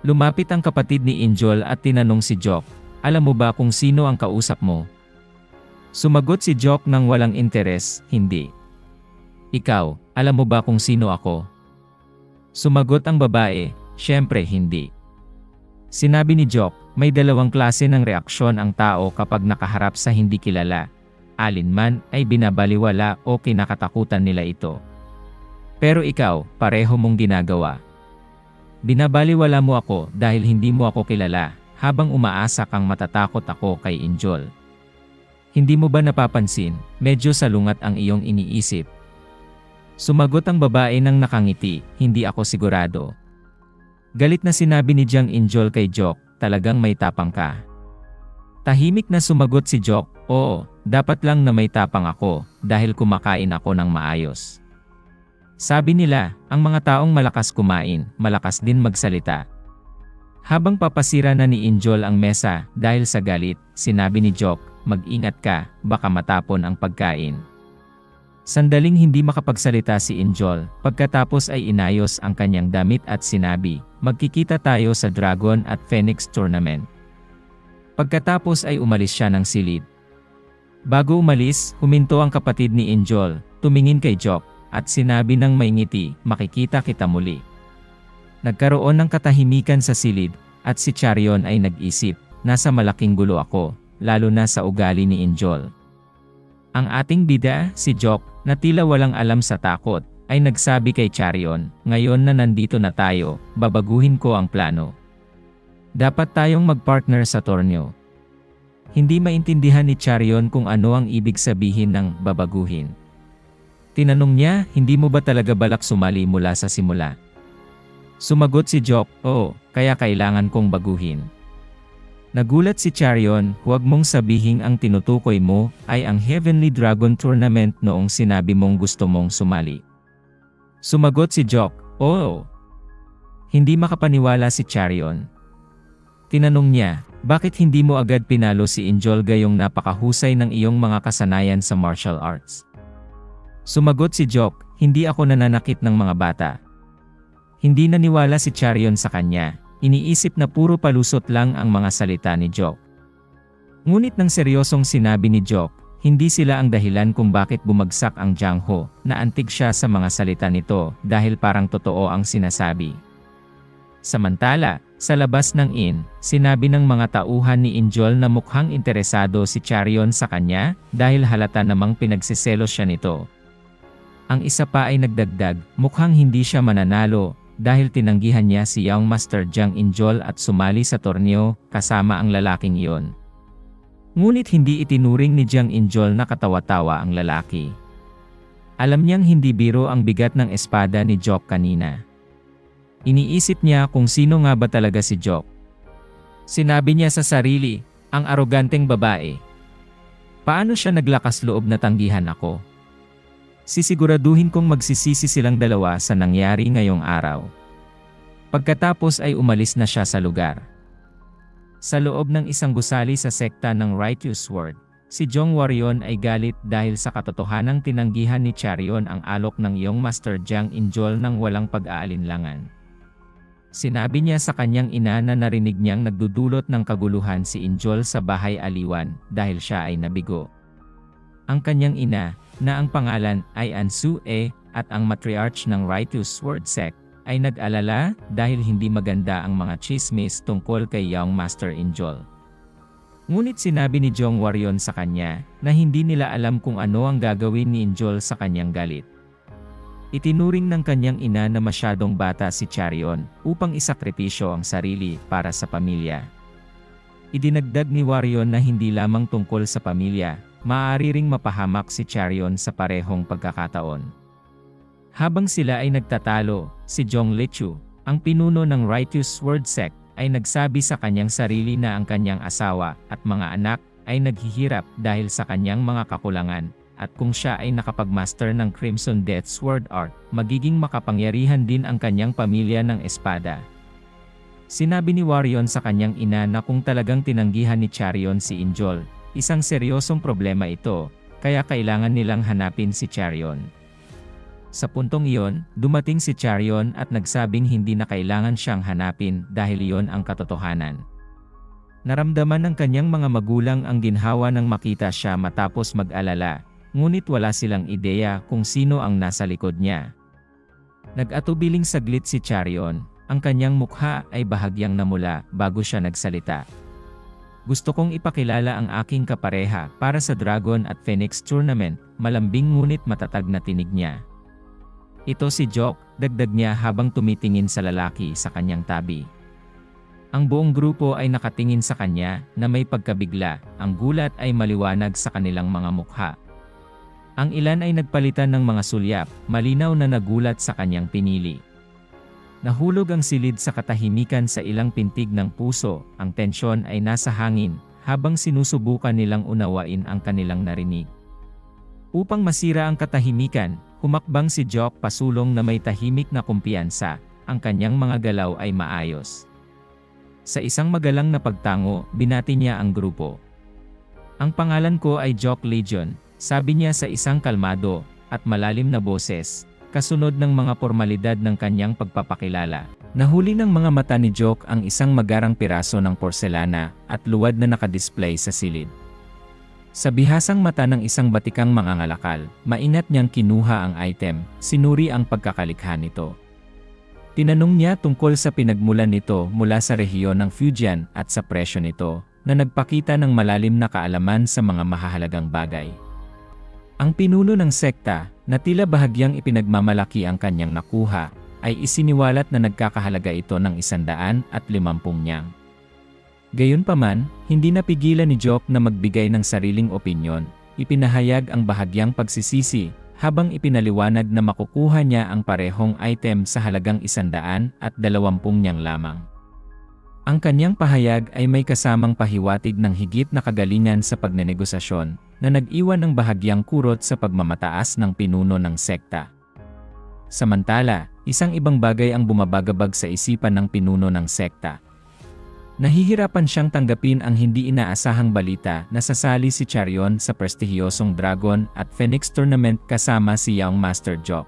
Speaker 1: Lumapit ang kapatid ni Injol at tinanong si Jock, alam mo ba kung sino ang kausap mo? Sumagot si Jock ng walang interes, hindi. Ikaw, alam mo ba kung sino ako? Sumagot ang babae, syempre hindi. Sinabi ni Jock, may dalawang klase ng reaksyon ang tao kapag nakaharap sa hindi kilala. Alinman ay binabaliwala o kinakatakutan nila ito. Pero ikaw, pareho mong ginagawa. Binabaliwala mo ako dahil hindi mo ako kilala, habang umaasa kang matatakot ako kay Injol. Hindi mo ba napapansin, medyo salungat ang iyong iniisip? Sumagot ang babae ng nakangiti, hindi ako sigurado. Galit na sinabi ni Jiang Injol kay Jock, talagang may tapang ka. Tahimik na sumagot si Jock, oo, dapat lang na may tapang ako, dahil kumakain ako ng maayos. Sabi nila, ang mga taong malakas kumain, malakas din magsalita. Habang papasira na ni Injol ang mesa, dahil sa galit, sinabi ni Jock, mag-ingat ka, baka matapon ang pagkain. Sandaling hindi makapagsalita si Injol, pagkatapos ay inayos ang kanyang damit at sinabi, magkikita tayo sa Dragon at Phoenix Tournament. Pagkatapos ay umalis siya ng silid. Bago umalis, huminto ang kapatid ni Injol, tumingin kay Jock, at sinabi ng may ngiti, makikita kita muli. Nagkaroon ng katahimikan sa silid, at si Charion ay nag-isip, nasa malaking gulo ako, lalo na sa ugali ni Injol. Ang ating bida, si Jock, na tila walang alam sa takot, ay nagsabi kay Charion, ngayon na nandito na tayo, babaguhin ko ang plano. Dapat tayong magpartner sa torneo. Hindi maintindihan ni Charion kung ano ang ibig sabihin ng babaguhin. Tinanong niya, hindi mo ba talaga balak sumali mula sa simula? Sumagot si Jock, oo, kaya kailangan kong baguhin. Nagulat si Charion, huwag mong sabihing ang tinutukoy mo ay ang Heavenly Dragon Tournament noong sinabi mong gusto mong sumali. Sumagot si Jock, oo. Hindi makapaniwala si Charion. Tinanong niya, bakit hindi mo agad pinalo si Injol gayong napakahusay ng iyong mga kasanayan sa martial arts? Sumagot si Jock, hindi ako nananakit ng mga bata. Hindi naniwala si Charion sa kanya, iniisip na puro palusot lang ang mga salita ni Jock. Ngunit nang seryosong sinabi ni Jock, hindi sila ang dahilan kung bakit bumagsak ang Jiang Ho, na antig siya sa mga salita nito dahil parang totoo ang sinasabi. Samantala, sa labas ng inn, sinabi ng mga tauhan ni Injol na mukhang interesado si Charion sa kanya dahil halata namang pinagsiselos siya nito. Ang isa pa ay nagdagdag, mukhang hindi siya mananalo dahil tinanggihan niya si Young Master Jiang Injol at sumali sa torneo kasama ang lalaking iyon. Ngunit hindi itinuring ni Jiang Injol na katawa-tawa ang lalaki. Alam niyang hindi biro ang bigat ng espada ni Jock kanina. Iniisip niya kung sino nga ba talaga si Jock. Sinabi niya sa sarili, ang aroganteng babae. Paano siya naglakas loob na tanggihan ako? Sisiguraduhin kong magsisisi silang dalawa sa nangyari ngayong araw. Pagkatapos ay umalis na siya sa lugar. Sa loob ng isang gusali sa sekta ng Righteous Sword, si Jong Warrior ay galit dahil sa katotohanang tinanggihan ni Charion ang alok ng Young Master Jiang Injol nang walang pag-aalinlangan. Sinabi niya sa kanyang ina na narinig niyang nagdudulot ng kaguluhan si Injol sa bahay aliwan dahil siya ay nabigo. Ang kanyang ina, na ang pangalan ay Ansu E, at ang matriarch ng Righteous Sword Sect, ay nag-alala dahil hindi maganda ang mga chismis tungkol kay Young Master Injol. Ngunit sinabi ni Jong Warrior sa kanya na hindi nila alam kung ano ang gagawin ni Injol sa kanyang galit. Itinuring ng kanyang ina na masyadong bata si Charion upang isakripisyo ang sarili para sa pamilya. Idinagdag ni Warrior na hindi lamang tungkol sa pamilya, maaari ring mapahamak si Charion sa parehong pagkakataon. Habang sila ay nagtatalo, si Jong Lichu, ang pinuno ng Righteous Sword Sect, ay nagsabi sa kanyang sarili na ang kanyang asawa at mga anak ay naghihirap dahil sa kanyang mga kakulangan, at kung siya ay nakapagmaster ng Crimson Death Sword Art, magiging makapangyarihan din ang kanyang pamilya ng espada. Sinabi ni Warrior sa kanyang ina na kung talagang tinanggihan ni Charion si Injol, isang seryosong problema ito, kaya kailangan nilang hanapin si Charion. Sa puntong iyon, dumating si Charion at nagsabing hindi na kailangan siyang hanapin dahil iyon ang katotohanan. Naramdaman ng kanyang mga magulang ang ginhawa nang makita siya matapos mag-alala, ngunit wala silang ideya kung sino ang nasa likod niya. Nag-atubiling saglit si Charion, ang kanyang mukha ay bahagyang namula bago siya nagsalita. Gusto kong ipakilala ang aking kapareha para sa Dragon at Phoenix Tournament, malambing ngunit matatag na tinig niya. Ito si Jock, dagdag niya habang tumitingin sa lalaki sa kanyang tabi. Ang buong grupo ay nakatingin sa kanya na may pagkabigla, ang gulat ay maliwanag sa kanilang mga mukha. Ang ilan ay nagpalitan ng mga sulyap, malinaw na nagulat sa kanyang pinili. Nahulog ang silid sa katahimikan sa ilang pintig ng puso, ang tensyon ay nasa hangin, habang sinusubukan nilang unawain ang kanilang narinig. Upang masira ang katahimikan, humakbang si Jock pasulong na may tahimik na kumpiyansa, ang kanyang mga galaw ay maayos. Sa isang magalang na pagtango, binati niya ang grupo. Ang pangalan ko ay Jock Legion, sabi niya sa isang kalmado at malalim na boses, kasunod ng mga formalidad ng kanyang pagpapakilala. Nahuli ng mga mata ni Jock ang isang magarang piraso ng porselana at luwad na nakadisplay sa silid. Sa bihasang mata ng isang batikang mangangalakal, mainat niyang kinuha ang item, sinuri ang pagkakalikha nito. Tinanong niya tungkol sa pinagmulan nito mula sa rehiyon ng Fujian at sa presyo nito, na nagpakita ng malalim na kaalaman sa mga mahahalagang bagay. Ang pinuno ng sekta, na tila bahagyang ipinagmamalaki ang kanyang nakuha, ay isiniwalat na nagkakahalaga ito ng 150 niyang. Gayunpaman, hindi napigilan ni Jock na magbigay ng sariling opinyon, ipinahayag ang bahagyang pagsisisi, habang ipinaliwanag na makukuha niya ang parehong item sa halagang 120 niyang lamang. Ang kanyang pahayag ay may kasamang pahiwatig ng higit na kagalingan sa pagnenegosasyon, na nag-iwan ng bahagyang kurot sa pagmamataas ng pinuno ng sekta. Samantala, isang ibang bagay ang bumabagabag sa isipan ng pinuno ng sekta. Nahihirapan siyang tanggapin ang hindi inaasahang balita na sasali si Charion sa prestihiyosong Dragon at Phoenix Tournament kasama si Young Master Jock.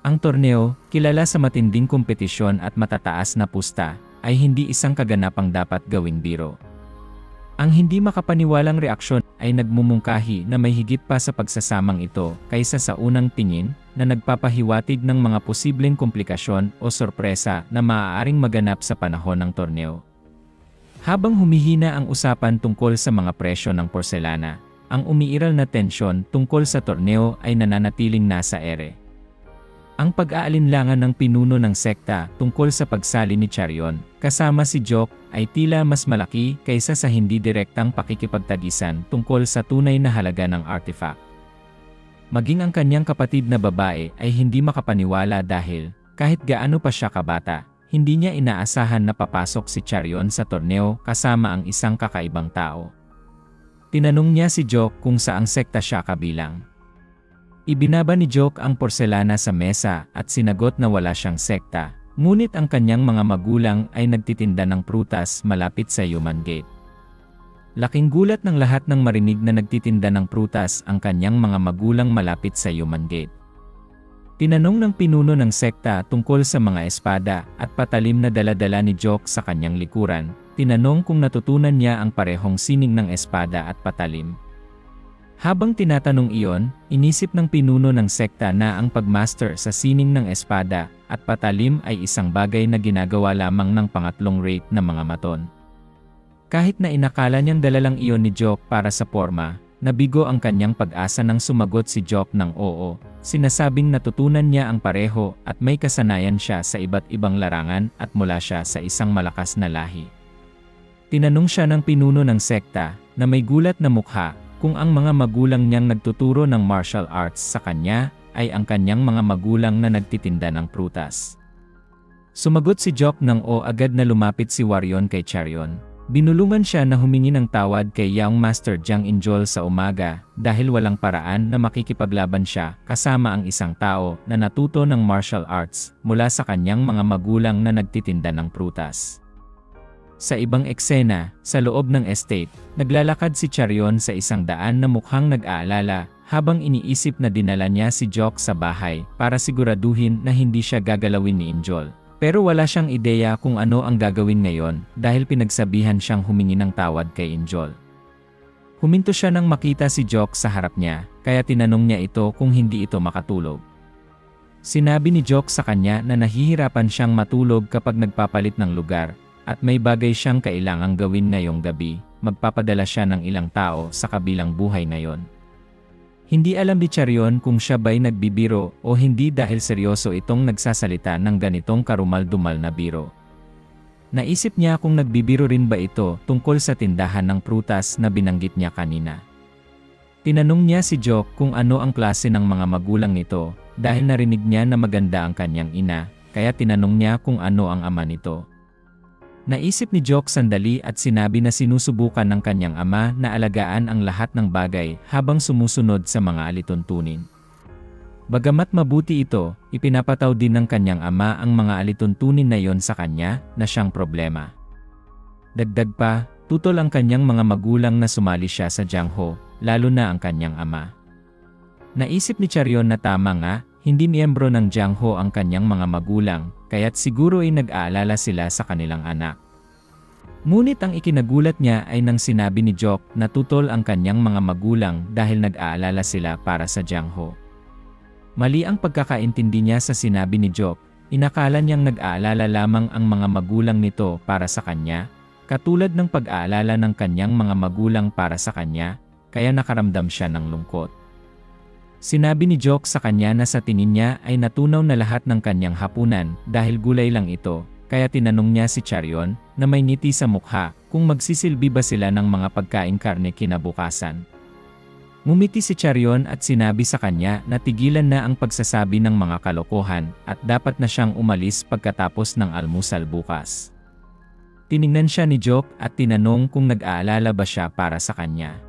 Speaker 1: Ang torneo, kilala sa matinding kompetisyon at matataas na pusta, ay hindi isang kaganapang dapat gawing biro. Ang hindi makapaniwalang reaksyon ay nagmumungkahi na may higit pa sa pagsasamang ito kaysa sa unang tingin na nagpapahiwatig ng mga posibleng komplikasyon o sorpresa na maaaring maganap sa panahon ng torneo. Habang humihina ang usapan tungkol sa mga presyo ng porselana, ang umiiral na tensyon tungkol sa torneo ay nananatiling nasa ere. Ang pag-aalinlangan ng pinuno ng sekta tungkol sa pagsali ni Charion, kasama si Jock, ay tila mas malaki kaysa sa hindi direktang pakikipagtagisan tungkol sa tunay na halaga ng artifact. Maging ang kanyang kapatid na babae ay hindi makapaniwala dahil, kahit gaano pa siya kabata, hindi niya inaasahan na papasok si Charion sa torneo kasama ang isang kakaibang tao. Tinanong niya si Jock kung saang sekta siya kabilang. Ibinaba ni Jock ang porselana sa mesa at sinagot na wala siyang sekta, ngunit ang kanyang mga magulang ay nagtitinda ng prutas malapit sa Human Gate. Laking gulat ng lahat ng marinig na nagtitinda ng prutas ang kanyang mga magulang malapit sa Human Gate. Tinanong ng pinuno ng sekta tungkol sa mga espada at patalim na dala-dala ni Jock sa kanyang likuran, tinanong kung natutunan niya ang parehong sining ng espada at patalim. Habang tinatanong iyon, inisip ng pinuno ng sekta na ang pagmaster sa sining ng espada at patalim ay isang bagay na ginagawa lamang ng pangatlong rate na mga maton. Kahit na inakala niyang dala lang iyon ni Jock para sa porma, nabigo ang kanyang pag-asa nang sumagot si Jock ng oo, sinasabing natutunan niya ang pareho at may kasanayan siya sa iba't ibang larangan at mula siya sa isang malakas na lahi. Tinanong siya ng pinuno ng sekta, na may gulat na mukha, kung ang mga magulang niyang nagtuturo ng martial arts sa kanya, ay ang kanyang mga magulang na nagtitinda ng prutas. Sumagot si Jock ng o agad na lumapit si Warion kay Charion. Binulungan siya na humingi ng tawad kay Young Master Jiang Injol sa umaga dahil walang paraan na makikipaglaban siya kasama ang isang tao na natuto ng martial arts mula sa kanyang mga magulang na nagtitinda ng prutas. Sa ibang eksena, sa loob ng estate, naglalakad si Charion sa isang daan na mukhang nag-aalala habang iniisip na dinala niya si Jock sa bahay para siguraduhin na hindi siya gagalawin ni Injol. Pero wala siyang ideya kung ano ang gagawin ngayon dahil pinagsabihan siyang humingi ng tawad kay Injol. Huminto siya nang makita si Jock sa harap niya, kaya tinanong niya ito kung hindi ito makatulog. Sinabi ni Jock sa kanya na nahihirapan siyang matulog kapag nagpapalit ng lugar, at may bagay siyang kailangang gawin ngayong gabi, magpapadala siya ng ilang tao sa kabilang buhay ngayon. Hindi alam ni Charion kung siya ba'y nagbibiro o hindi dahil seryoso itong nagsasalita ng ganitong karumal-dumal na biro. Naisip niya kung nagbibiro rin ba ito tungkol sa tindahan ng prutas na binanggit niya kanina. Tinanong niya si Jock kung ano ang klase ng mga magulang nito dahil narinig niya na maganda ang kanyang ina, kaya tinanong niya kung ano ang ama nito. Naisip ni Jock sandali at sinabi na sinusubukan ng kanyang ama na alagaan ang lahat ng bagay habang sumusunod sa mga alituntunin. Bagamat mabuti ito, ipinapataw din ng kanyang ama ang mga alituntunin na yon sa kanya na siyang problema. Dagdag pa, tutol ang kanyang mga magulang na sumali siya sa Jiangho, lalo na ang kanyang ama. Naisip ni Charion na tama nga, hindi miyembro ng Jiangho ang kanyang mga magulang, kaya't siguro ay nag-aalala sila sa kanilang anak. Ngunit ang ikinagulat niya ay nang sinabi ni Jock na tutol ang kanyang mga magulang dahil nag-aalala sila para sa Jiangho. Mali ang pagkakaintindi niya sa sinabi ni Jock, inakala niyang nag-aalala lamang ang mga magulang nito para sa kanya, katulad ng pag-aalala ng kanyang mga magulang para sa kanya, kaya nakaramdam siya ng lungkot. Sinabi ni Jock sa kanya na sa tingin niya ay natunaw na lahat ng kanyang hapunan dahil gulay lang ito, kaya tinanong niya si Charion na may ngiti sa mukha kung magsisilbi ba sila ng mga pagkain karne kinabukasan. Ngumiti si Charion at sinabi sa kanya na tigilan na ang pagsasabi ng mga kalokohan at dapat na siyang umalis pagkatapos ng almusal bukas. Tiningnan siya ni Jock at tinanong kung nag-aalala ba siya para sa kanya.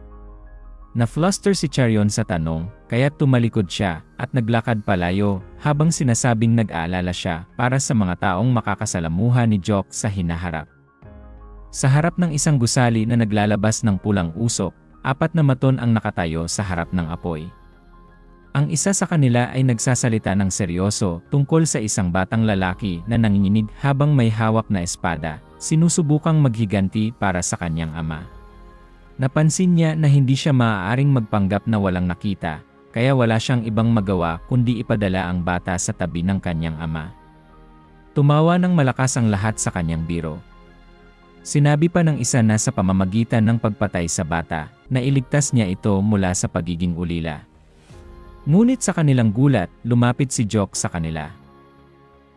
Speaker 1: Na-fluster si Charion sa tanong, kaya tumalikod siya at naglakad palayo habang sinasabing nag-aalala siya para sa mga taong makakasalamuha ni Jock sa hinaharap. Sa harap ng isang gusali na naglalabas ng pulang usok, 4 na maton ang nakatayo sa harap ng apoy. Ang isa sa kanila ay nagsasalita ng seryoso tungkol sa isang batang lalaki na nanginginig habang may hawak na espada, sinusubukang maghiganti para sa kanyang ama. Napansin niya na hindi siya maaaring magpanggap na walang nakita, kaya wala siyang ibang magawa kundi ipadala ang bata sa tabi ng kanyang ama. Tumawa ng malakas ang lahat sa kanyang biro. Sinabi pa ng isa na sa pamamagitan ng pagpatay sa bata, na iligtas niya ito mula sa pagiging ulila. Ngunit sa kanilang gulat, lumapit si Jock sa kanila.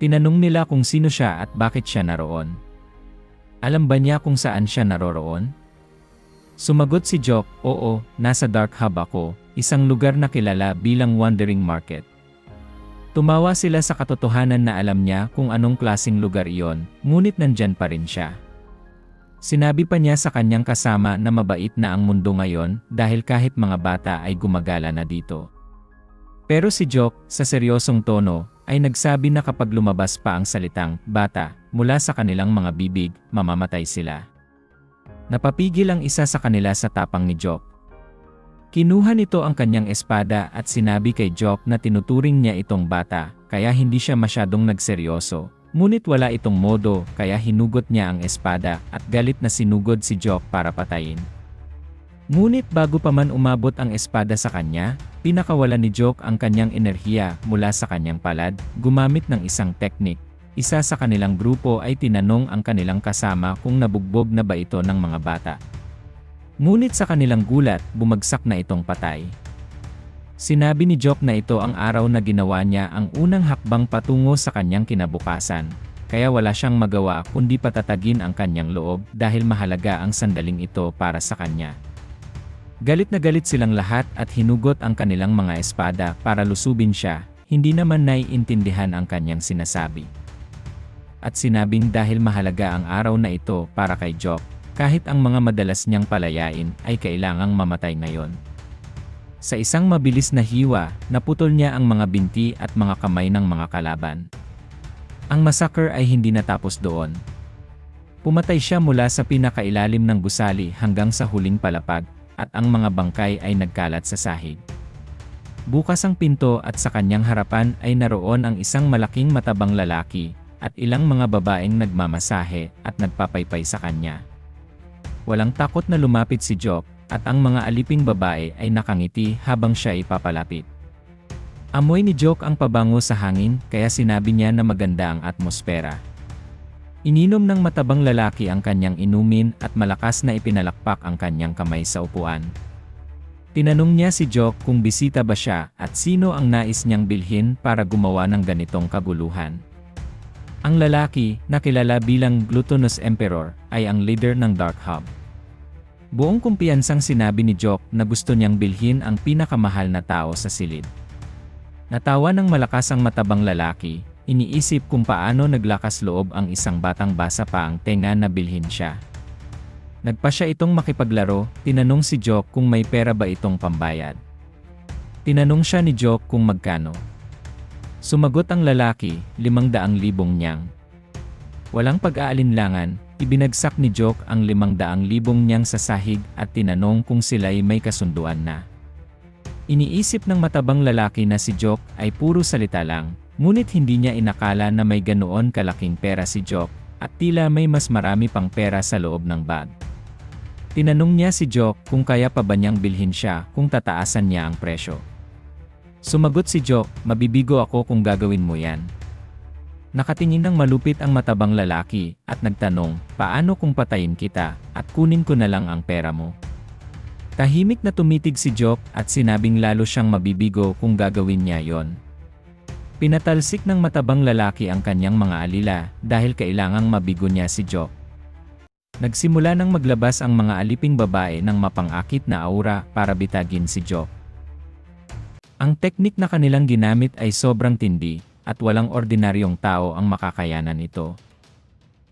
Speaker 1: Tinanong nila kung sino siya at bakit siya naroon. Alam ba niya kung saan siya naroroon? Sumagot si Jock, oo, nasa Dark Hub ako, isang lugar na kilala bilang Wandering Market. Tumawa sila sa katotohanan na alam niya kung anong klaseng lugar iyon, ngunit nandyan pa rin siya. Sinabi pa niya sa kanyang kasama na mabait na ang mundo ngayon dahil kahit mga bata ay gumagala na dito. Pero si Jock, sa seryosong tono, ay nagsabi na kapag lumabas pa ang salitang bata mula sa kanilang mga bibig, mamamatay sila. Napapigil ang isa sa kanila sa tapang ni Jock. Kinuha nito ang kanyang espada at sinabi kay Jock na tinuturing niya itong bata, kaya hindi siya masyadong nagseryoso. Ngunit wala itong modo, kaya hinugot niya ang espada at galit na sinugod si Jock para patayin. Ngunit bago pa man umabot ang espada sa kanya, pinakawalan ni Jock ang kanyang enerhiya mula sa kanyang palad, gumamit ng isang teknik. Isa sa kanilang grupo ay tinanong ang kanilang kasama kung nabugbog na ba ito ng mga bata. Ngunit sa kanilang gulat, bumagsak na itong patay. Sinabi ni Jock na ito ang araw na ginawa niya ang unang hakbang patungo sa kanyang kinabukasan, kaya wala siyang magawa kundi patatagin ang kanyang loob dahil mahalaga ang sandaling ito para sa kanya. Galit na galit silang lahat at hinugot ang kanilang mga espada para lusubin siya, hindi naman naiintindihan ang kanyang sinasabi. At sinabing dahil mahalaga ang araw na ito para kay Jock, kahit ang mga madalas niyang palayain ay kailangang mamatay ngayon. Sa isang mabilis na hiwa, naputol niya ang mga binti at mga kamay ng mga kalaban. Ang massacre ay hindi natapos doon. Pumatay siya mula sa pinakailalim ng gusali hanggang sa huling palapag, at ang mga bangkay ay nagkalat sa sahig. Bukas ang pinto at sa kanyang harapan ay naroon ang isang malaking matabang lalaki, at ilang mga babaeng nagmamasahe at nagpapaypay sa kanya. Walang takot na lumapit si Jock, at ang mga aliping babae ay nakangiti habang siya ipapalapit. Amoy ni Jock ang pabango sa hangin, kaya sinabi niya na maganda ang atmosfera. Ininom ng matabang lalaki ang kanyang inumin at malakas na ipinalakpak ang kanyang kamay sa upuan. Tinanong niya si Jock kung bisita ba siya at sino ang nais niyang bilhin para gumawa ng ganitong kaguluhan. Ang lalaki, na kilala bilang Gluttonous Emperor, ay ang leader ng Dark Hub. Buong kumpiyansang sinabi ni Jock na gusto niyang bilhin ang pinakamahal na tao sa silid. Natawa ng malakas ang matabang lalaki, iniisip kung paano naglakas loob ang isang batang basa pa ang tenga na bilhin siya. Nagpa siya itong makipaglaro, tinanong si Jock kung may pera ba itong pambayad. Tinanong siya ni Jock kung magkano. Sumagot ang lalaki, 500,000 niyang. Walang pag-aalinlangan, ibinagsak ni Jock ang 500,000 niyang sa sahig at tinanong kung sila'y may kasunduan na. Iniisip ng matabang lalaki na si Jock ay puro salita lang, ngunit hindi niya inakala na may ganoon kalaking pera si Jock at tila may mas marami pang pera sa loob ng bag. Tinanong niya si Jock kung kaya pa ba niyang bilhin siya kung tataasan niya ang presyo. Sumagot si Jock, mabibigo ako kung gagawin mo yan. Nakatingin ng malupit ang matabang lalaki at nagtanong, paano kung patayin kita at kunin ko na lang ang pera mo? Tahimik na tumitig si Jock at sinabing lalo siyang mabibigo kung gagawin niya yon. Pinatalsik ng matabang lalaki ang kanyang mga alila dahil kailangang mabigo niya si Jock. Nagsimula nang maglabas ang mga aliping babae ng mapang-akit na aura para bitagin si Jock. Ang teknik na kanilang ginamit ay sobrang tindi, at walang ordinaryong tao ang makakayanan ito.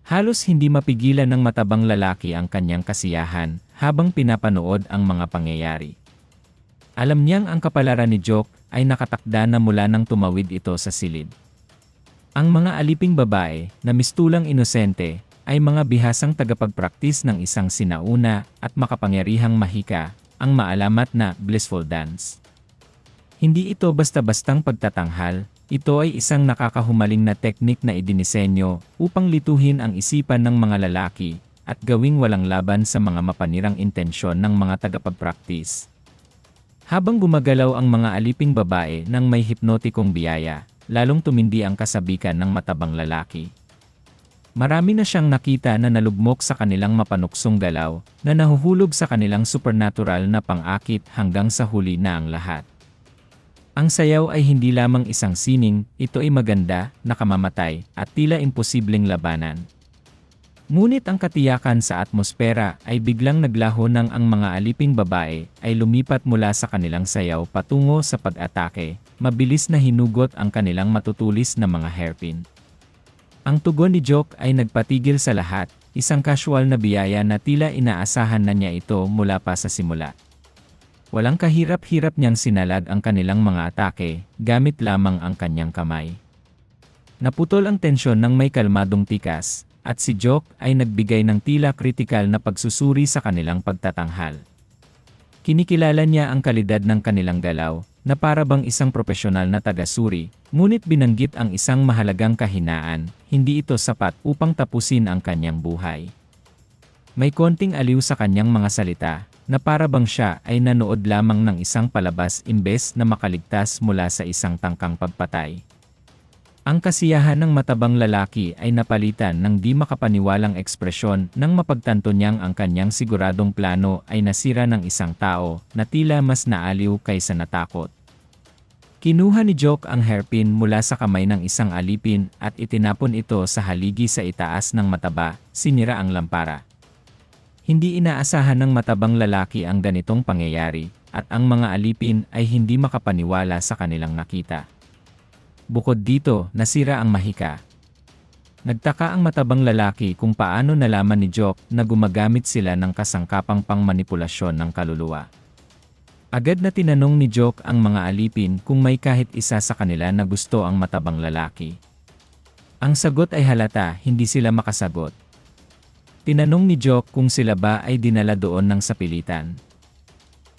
Speaker 1: Halos hindi mapigilan ng matabang lalaki ang kanyang kasiyahan habang pinapanood ang mga pangyayari. Alam niyang ang kapalaran ni Jock ay nakatakda na mula nang tumawid ito sa silid. Ang mga aliping babae na mistulang inosente ay mga bihasang tagapagpraktis ng isang sinauna at makapangyarihang mahika, ang maalamat na blissful dance. Hindi ito basta-bastang pagtatanghal, ito ay isang nakakahumaling na teknik na idinisenyo upang lituhin ang isipan ng mga lalaki at gawing walang laban sa mga mapanirang intensyon ng mga tagapagpraktis. Habang gumagalaw ang mga aliping babae ng may hipnotikong biyaya, lalong tumindi ang kasabikan ng matabang lalaki. Marami na siyang nakita na nalugmok sa kanilang mapanuksong galaw na nahuhulog sa kanilang supernatural na pang-akit hanggang sa huli na ang lahat. Ang sayaw ay hindi lamang isang sining, ito ay maganda, nakamamatay, at tila imposibleng labanan. Ngunit ang katiyakan sa atmosfera ay biglang naglaho nang ang mga aliping babae ay lumipat mula sa kanilang sayaw patungo sa pag-atake, mabilis na hinugot ang kanilang matutulis na mga hairpin. Ang tugon ni Jock ay nagpatigil sa lahat, isang casual na biyaya na tila inaasahan na niya ito mula pa sa simula. Walang kahirap-hirap niyang sinalag ang kanilang mga atake, gamit lamang ang kanyang kamay. Naputol ang tensyon ng may kalmadong tikas, at si Jock ay nagbigay ng tila kritikal na pagsusuri sa kanilang pagtatanghal. Kinikilala niya ang kalidad ng kanilang galaw, na para bang isang propesyonal na taga-suri, ngunit binanggit ang isang mahalagang kahinaan, hindi ito sapat upang tapusin ang kanyang buhay. May konting aliw sa kanyang mga salita, na para bang siya ay nanood lamang ng isang palabas imbes na makaligtas mula sa isang tangkang pagpatay. Ang kasiyahan ng matabang lalaki ay napalitan ng di makapaniwalang ekspresyon nang mapagtanto niyang ang kanyang siguradong plano ay nasira ng isang tao na tila mas naaliw kaysa natakot. Kinuha ni Jock ang hairpin mula sa kamay ng isang alipin at itinapon ito sa haligi sa itaas ng mataba, sinira ang lampara. Hindi inaasahan ng matabang lalaki ang ganitong pangyayari, at ang mga alipin ay hindi makapaniwala sa kanilang nakita. Bukod dito, nasira ang mahika. Nagtaka ang matabang lalaki kung paano nalaman ni Jock na gumagamit sila ng kasangkapang pangmanipulasyon ng kaluluwa. Agad na tinanong ni Jock ang mga alipin kung may kahit isa sa kanila na gusto ang matabang lalaki. Ang sagot ay halata, hindi sila makasagot. Tinanong ni Jock kung sila ba ay dinala doon ng sapilitan.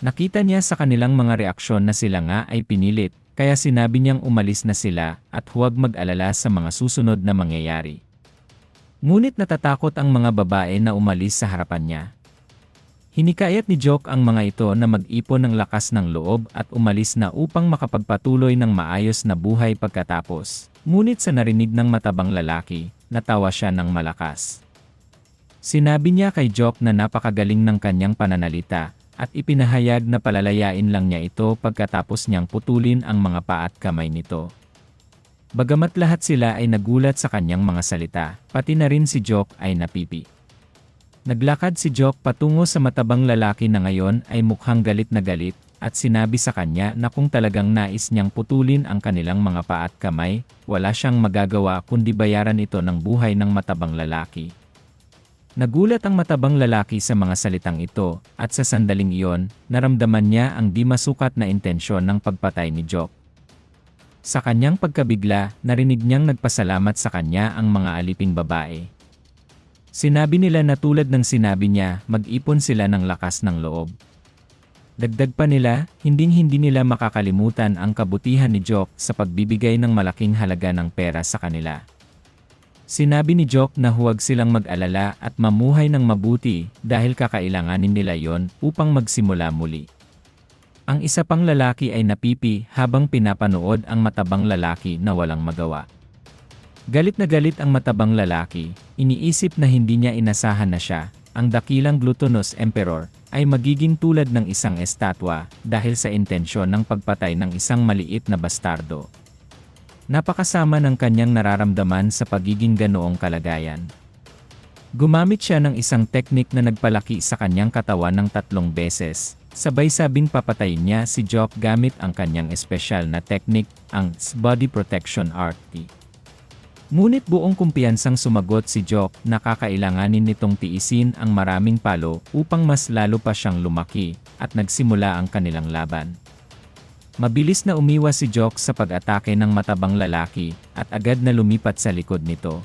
Speaker 1: Nakita niya sa kanilang mga reaksyon na sila nga ay pinilit, kaya sinabi niyang umalis na sila at huwag mag-alala sa mga susunod na mangyayari. Ngunit natatakot ang mga babae na umalis sa harapan niya. Hinikayat ni Jock ang mga ito na mag-ipon ng lakas ng loob at umalis na upang makapagpatuloy ng maayos na buhay pagkatapos. Ngunit sa narinig ng matabang lalaki, natawa siya ng malakas. Sinabi niya kay Jock na napakagaling ng kanyang pananalita, at ipinahayag na palalayain lang niya ito pagkatapos niyang putulin ang mga paa at kamay nito. Bagamat lahat sila ay nagulat sa kanyang mga salita, pati na rin si Jock ay napipi. Naglakad si Jock patungo sa matabang lalaki na ngayon ay mukhang galit na galit, at sinabi sa kanya na kung talagang nais niyang putulin ang kanilang mga paa at kamay, wala siyang magagawa kundi bayaran ito ng buhay ng matabang lalaki. Nagulat ang matabang lalaki sa mga salitang ito, at sa sandaling iyon, naramdaman niya ang di masukat na intensyon ng pagpatay ni Jock. Sa kanyang pagkabigla, narinig niyang nagpasalamat sa kanya ang mga aliping babae. Sinabi nila na tulad ng sinabi niya, mag-ipon sila ng lakas ng loob. Dagdag pa nila, hinding-hindi nila makakalimutan ang kabutihan ni Jock sa pagbibigay ng malaking halaga ng pera sa kanila. Sinabi ni Jock na huwag silang mag-alala at mamuhay ng mabuti dahil kakailanganin nila yon upang magsimula muli. Ang isa pang lalaki ay napipi habang pinapanood ang matabang lalaki na walang magawa. Galit na galit ang matabang lalaki, iniisip na hindi niya inasahan na siya, ang dakilang gluttonous emperor, ay magiging tulad ng isang estatwa dahil sa intensyon ng pagpatay ng isang maliit na bastardo. Napakasama ng kanyang nararamdaman sa pagiging ganoong kalagayan. Gumamit siya ng isang teknik na nagpalaki sa kanyang katawan ng 3 beses, sabay sabing papatayin niya si Jock gamit ang kanyang espesyal na teknik, ang Body Protection Art. Ngunit buong kumpiyansang sumagot si Jock na kakailanganin nitong tiisin ang maraming palo upang mas lalo pa siyang lumaki, at nagsimula ang kanilang laban. Mabilis na umiwas si Jock sa pag-atake ng matabang lalaki, at agad na lumipat sa likod nito.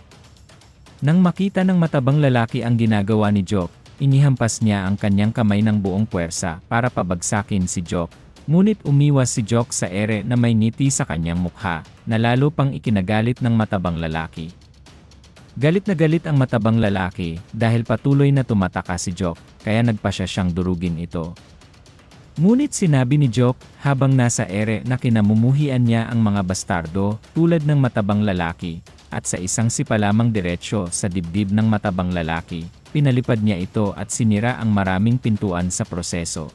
Speaker 1: Nang makita ng matabang lalaki ang ginagawa ni Jock, inihampas niya ang kanyang kamay ng buong puwersa para pabagsakin si Jock. Ngunit umiwas si Jock sa ere na may ngiti sa kanyang mukha, na lalo pang ikinagalit ng matabang lalaki. Galit na galit ang matabang lalaki dahil patuloy na tumataka si Jock, kaya nagpasya siyang durugin ito. Ngunit sinabi ni Jock habang nasa ere na kinamumuhian niya ang mga bastardo tulad ng matabang lalaki, at sa isang sipa lamang diretsyo sa dibdib ng matabang lalaki, pinalipad niya ito at sinira ang maraming pintuan sa proseso.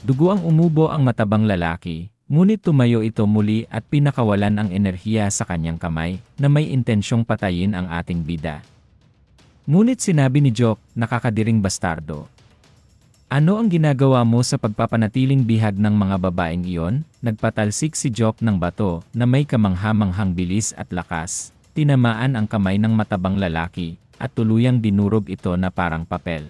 Speaker 1: Dugo ang umubo ang matabang lalaki, ngunit tumayo ito muli at pinakawalan ang enerhiya sa kanyang kamay na may intensyong patayin ang ating bida. Ngunit sinabi ni Jock, nakakadiring bastardo. Ano ang ginagawa mo sa pagpapanatiling bihag ng mga babaeng iyon? Nagpatalsik si Jock ng bato na may kamangha-manghang bilis at lakas. Tinamaan ang kamay ng matabang lalaki at tuluyang dinurog ito na parang papel.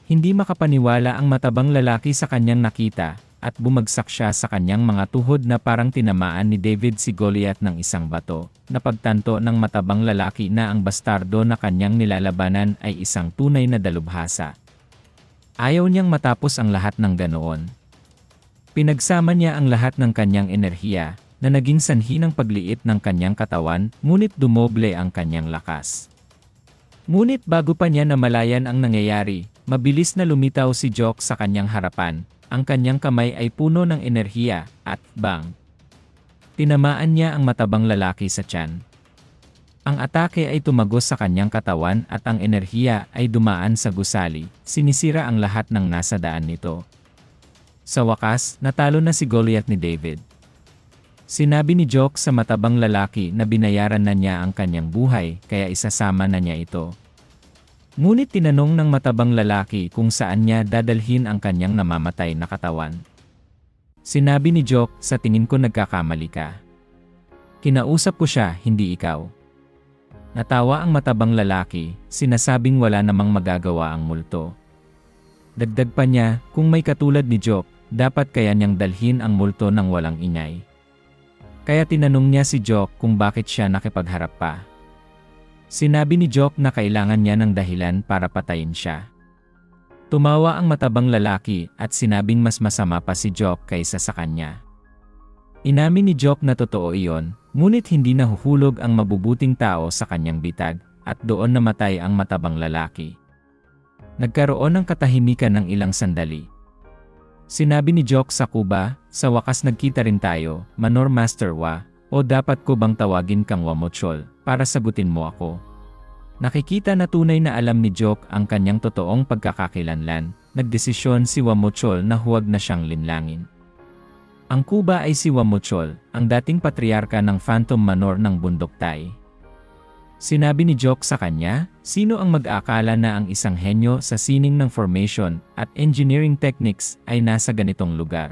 Speaker 1: Hindi makapaniwala ang matabang lalaki sa kanyang nakita, at bumagsak siya sa kanyang mga tuhod na parang tinamaan ni David si Goliath ng isang bato. Napagtanto ng matabang lalaki na ang bastardo na kanyang nilalabanan ay isang tunay na dalubhasa. Ayaw niyang matapos ang lahat ng ganoon. Pinagsama niya ang lahat ng kanyang enerhiya, na naging sanhi ng pagliit ng kanyang katawan, ngunit dumoble ang kanyang lakas. Ngunit bago pa niya namalayan ang nangyayari, mabilis na lumitaw si Jock sa kanyang harapan, ang kanyang kamay ay puno ng enerhiya, at bang! Tinamaan niya ang matabang lalaki sa tiyan. Ang atake ay tumagos sa kanyang katawan at ang enerhiya ay dumaan sa gusali, sinisira ang lahat ng nasa daan nito. Sa wakas, natalo na si Goliath ni David. Sinabi ni Jock sa matabang lalaki na binayaran na niya ang kanyang buhay, kaya isasama na niya ito. Ngunit tinanong ng matabang lalaki kung saan niya dadalhin ang kanyang namamatay na katawan. Sinabi ni Jock, sa tingin ko nagkakamali ka. Kinausap ko siya, hindi ikaw. Natawa ang matabang lalaki, sinasabing wala namang magagawa ang multo. Dagdag pa niya, kung may katulad ni Jock, dapat kaya niyang dalhin ang multo ng walang ingay. Kaya tinanong niya si Jock kung bakit siya nakipagharap pa. Sinabi ni Jock na kailangan niya ng dahilan para patayin siya. Tumawa ang matabang lalaki at sinabing mas masama pa si Jock kaysa sa kanya. Inamin ni Jock na totoo iyon, ngunit hindi nahuhulog ang mabubuting tao sa kanyang bitag, at doon namatay ang matabang lalaki. Nagkaroon ng katahimikan ng ilang sandali. Sinabi ni Jock sa kuba, sa wakas nagkita rin tayo, Manor Master Wa, o dapat ko bang tawagin kang Wamochol, para sagutin mo ako? Nakikita na tunay na alam ni Jock ang kanyang totoong pagkakakilanlan, nagdesisyon si Wamuchol na huwag na siyang linlangin. Ang kuba ay si Wamuchol, ang dating patriarka ng Phantom Manor ng Bundok Tay. Sinabi ni Jock sa kanya, sino ang mag-aakala na ang isang henyo sa sining ng formation at engineering techniques ay nasa ganitong lugar.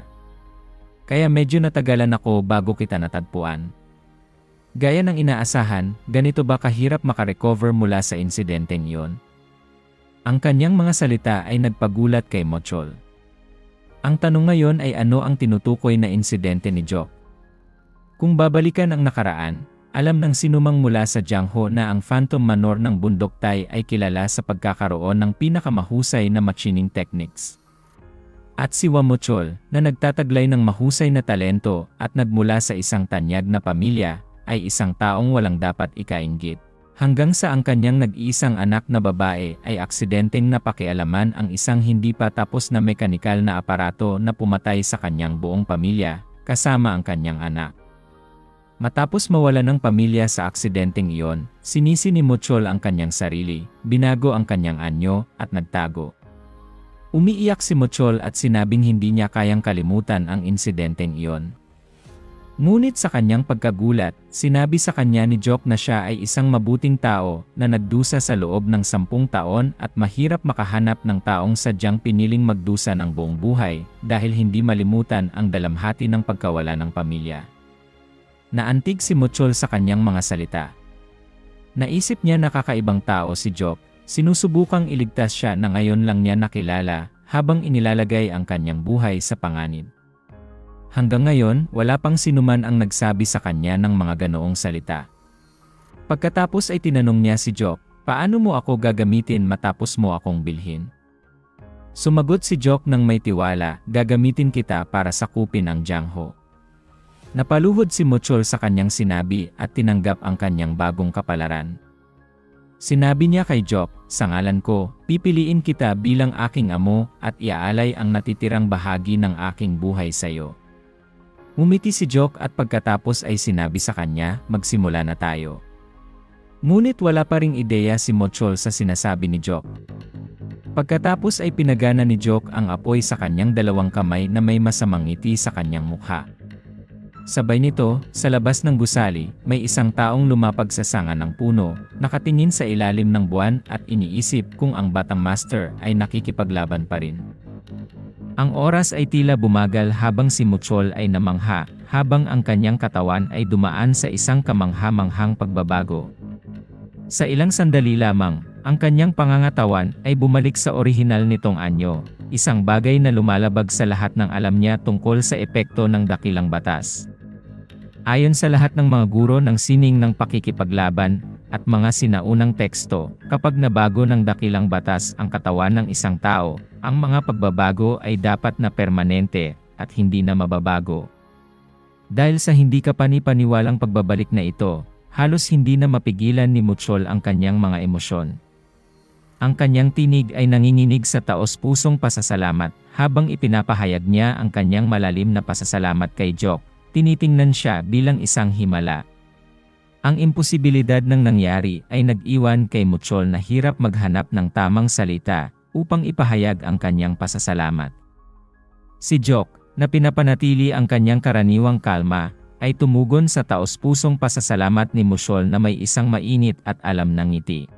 Speaker 1: Kaya medyo natagalan ako bago kita natagpuan. Gaya ng inaasahan, ganito ba kahirap makarecover mula sa insidenteng iyon? Ang kanyang mga salita ay nagpagulat kay Mochol. Ang tanong ngayon ay ano ang tinutukoy na insidente ni Jock? Kung babalikan ang nakaraan, alam ng sinumang mula sa Jiangho na ang Phantom Manor ng Bundok Tay ay kilala sa pagkakaroon ng pinakamahusay na machining techniques. At si Wamuchol, na nagtataglay ng mahusay na talento at nagmula sa isang tanyag na pamilya, ay isang taong walang dapat ikainggit. Hanggang sa ang kanyang nag-iisang anak na babae ay aksidenteng napakialaman ang isang hindi pa tapos na mekanikal na aparato na pumatay sa kanyang buong pamilya, kasama ang kanyang anak. Matapos mawala ng pamilya sa aksidenteng iyon, sinisi ni Mochol ang kanyang sarili, binago ang kanyang anyo, at nagtago. Umiiyak si Mochol at sinabing hindi niya kayang kalimutan ang insidenteng iyon. Ngunit sa kanyang pagkagulat, sinabi sa kanya ni Jock na siya ay isang mabuting tao na nagdusa sa loob ng 10 taon at mahirap makahanap ng taong sadyang piniling magdusa ng buong buhay dahil hindi malimutan ang dalamhati ng pagkawala ng pamilya. Naantig si Mochol sa kanyang mga salita. Naisip niya na kakaibang tao si Jock, sinusubukang iligtas siya na ngayon lang niya nakilala habang inilalagay ang kanyang buhay sa panganib. Hanggang ngayon, wala pang sinuman ang nagsabi sa kanya ng mga ganoong salita. Pagkatapos ay tinanong niya si Jock, paano mo ako gagamitin matapos mo akong bilhin? Sumagot si Jock ng may tiwala, gagamitin kita para sakupin ang Jiangho. Napaluhod si Mochol sa kanyang sinabi at tinanggap ang kanyang bagong kapalaran. Sinabi niya kay Jock, sa ngalan ko, pipiliin kita bilang aking amo at iaalay ang natitirang bahagi ng aking buhay sa iyo. Umiti si Jock at pagkatapos ay sinabi sa kanya, magsimula na tayo. Ngunit wala pa ring ideya si Mochol sa sinasabi ni Jock. Pagkatapos ay pinagana ni Jock ang apoy sa kanyang 2 kamay na may masamang ngiti sa kanyang mukha. Sabay nito, sa labas ng gusali, may isang taong lumapag sa sanga ng puno, nakatingin sa ilalim ng buwan at iniisip kung ang batang master ay nakikipaglaban pa rin. Ang oras ay tila bumagal habang si Mochol ay namangha, habang ang kanyang katawan ay dumaan sa isang kamangha-manghang pagbabago. Sa ilang sandali lamang, ang kanyang pangangatawan ay bumalik sa orihinal nitong anyo, isang bagay na lumalabag sa lahat ng alam niya tungkol sa epekto ng dakilang batas. Ayon sa lahat ng mga guro ng sining ng pakikipaglaban at mga sinaunang teksto, kapag nabago ng dakilang batas ang katawan ng isang tao, ang mga pagbabago ay dapat na permanente at hindi na mababago. Dahil sa hindi kapani-paniwalang pagbabalik na ito, halos hindi na mapigilan ni Mochol ang kanyang mga emosyon. Ang kanyang tinig ay nanginginig sa taos-pusong pasasalamat habang ipinapahayag niya ang kanyang malalim na pasasalamat kay Jock. Tinitingnan siya bilang isang himala. Ang imposibilidad ng nangyari ay nag-iwan kay Mochol na hirap maghanap ng tamang salita upang ipahayag ang kanyang pasasalamat. Si Jock, na pinapanatili ang kanyang karaniwang kalma, ay tumugon sa taos-pusong pasasalamat ni Mochol na may isang mainit at alam na ngiti.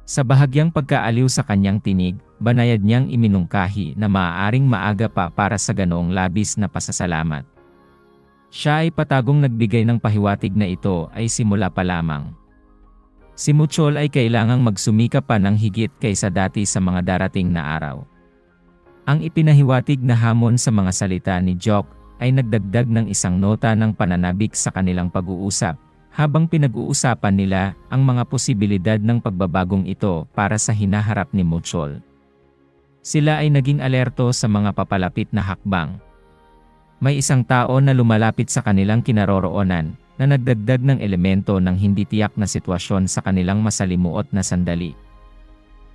Speaker 1: Sa bahagyang pagkaaliw sa kanyang tinig, banayad niyang iminungkahi na maaaring maaga pa para sa ganoong labis na pasasalamat. Siya ay patagong nagbigay ng pahiwatig na ito ay simula pa lamang. Si Mochol ay kailangang magsumikap pa ng higit kaysa dati sa mga darating na araw. Ang ipinahiwatig na hamon sa mga salita ni Jock ay nagdagdag ng isang nota ng pananabik sa kanilang pag-uusap, habang pinag-uusapan nila ang mga posibilidad ng pagbabagong ito para sa hinaharap ni Mochol. Sila ay naging alerto sa mga papalapit na hakbang. May isang tao na lumalapit sa kanilang kinaroroonan na nagdagdag ng elemento ng hindi tiyak na sitwasyon sa kanilang masalimuot na sandali.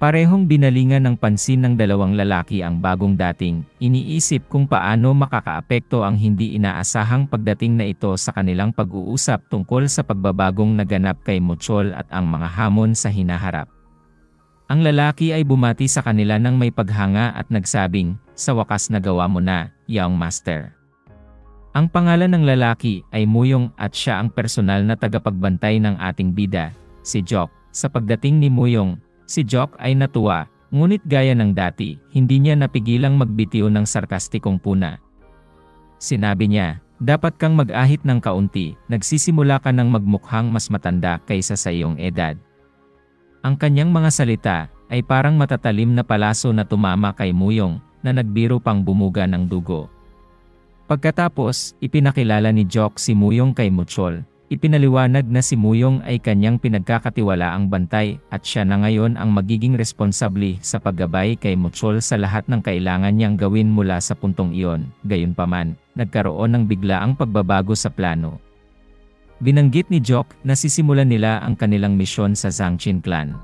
Speaker 1: Parehong binalingan ng pansin ng dalawang lalaki ang bagong dating, iniisip kung paano makakaapekto ang hindi inaasahang pagdating na ito sa kanilang pag-uusap tungkol sa pagbabagong naganap kay Muchol at ang mga hamon sa hinaharap. Ang lalaki ay bumati sa kanila ng may paghanga at nagsabing, "Sa wakas nagawa mo na, Young Master." Ang pangalan ng lalaki ay Muyong at siya ang personal na tagapagbantay ng ating bida, si Jock. Sa pagdating ni Muyong, si Jock ay natuwa, ngunit gaya ng dati, hindi niya napigilang magbitiw ng sarkastikong puna. Sinabi niya, "Dapat kang mag-ahit ng kaunti, nagsisimula ka ng magmukhang mas matanda kaysa sa iyong edad." Ang kanyang mga salita ay parang matatalim na palaso na tumama kay Muyong, na nagbiro pang bumuga ng dugo. Pagkatapos, ipinakilala ni Jock si Muyong kay Muchol. Ipinaliwanag na si Muyong ay kanyang pinagkakatiwalaang bantay at siya na ngayon ang magiging responsable sa paggabay kay Muchol sa lahat ng kailangan niyang gawin mula sa puntong iyon. Gayunpaman, nagkaroon ng biglaang pagbabago sa plano. Binanggit ni Jock na sisimulan nila ang kanilang misyon sa Zhangqin clan.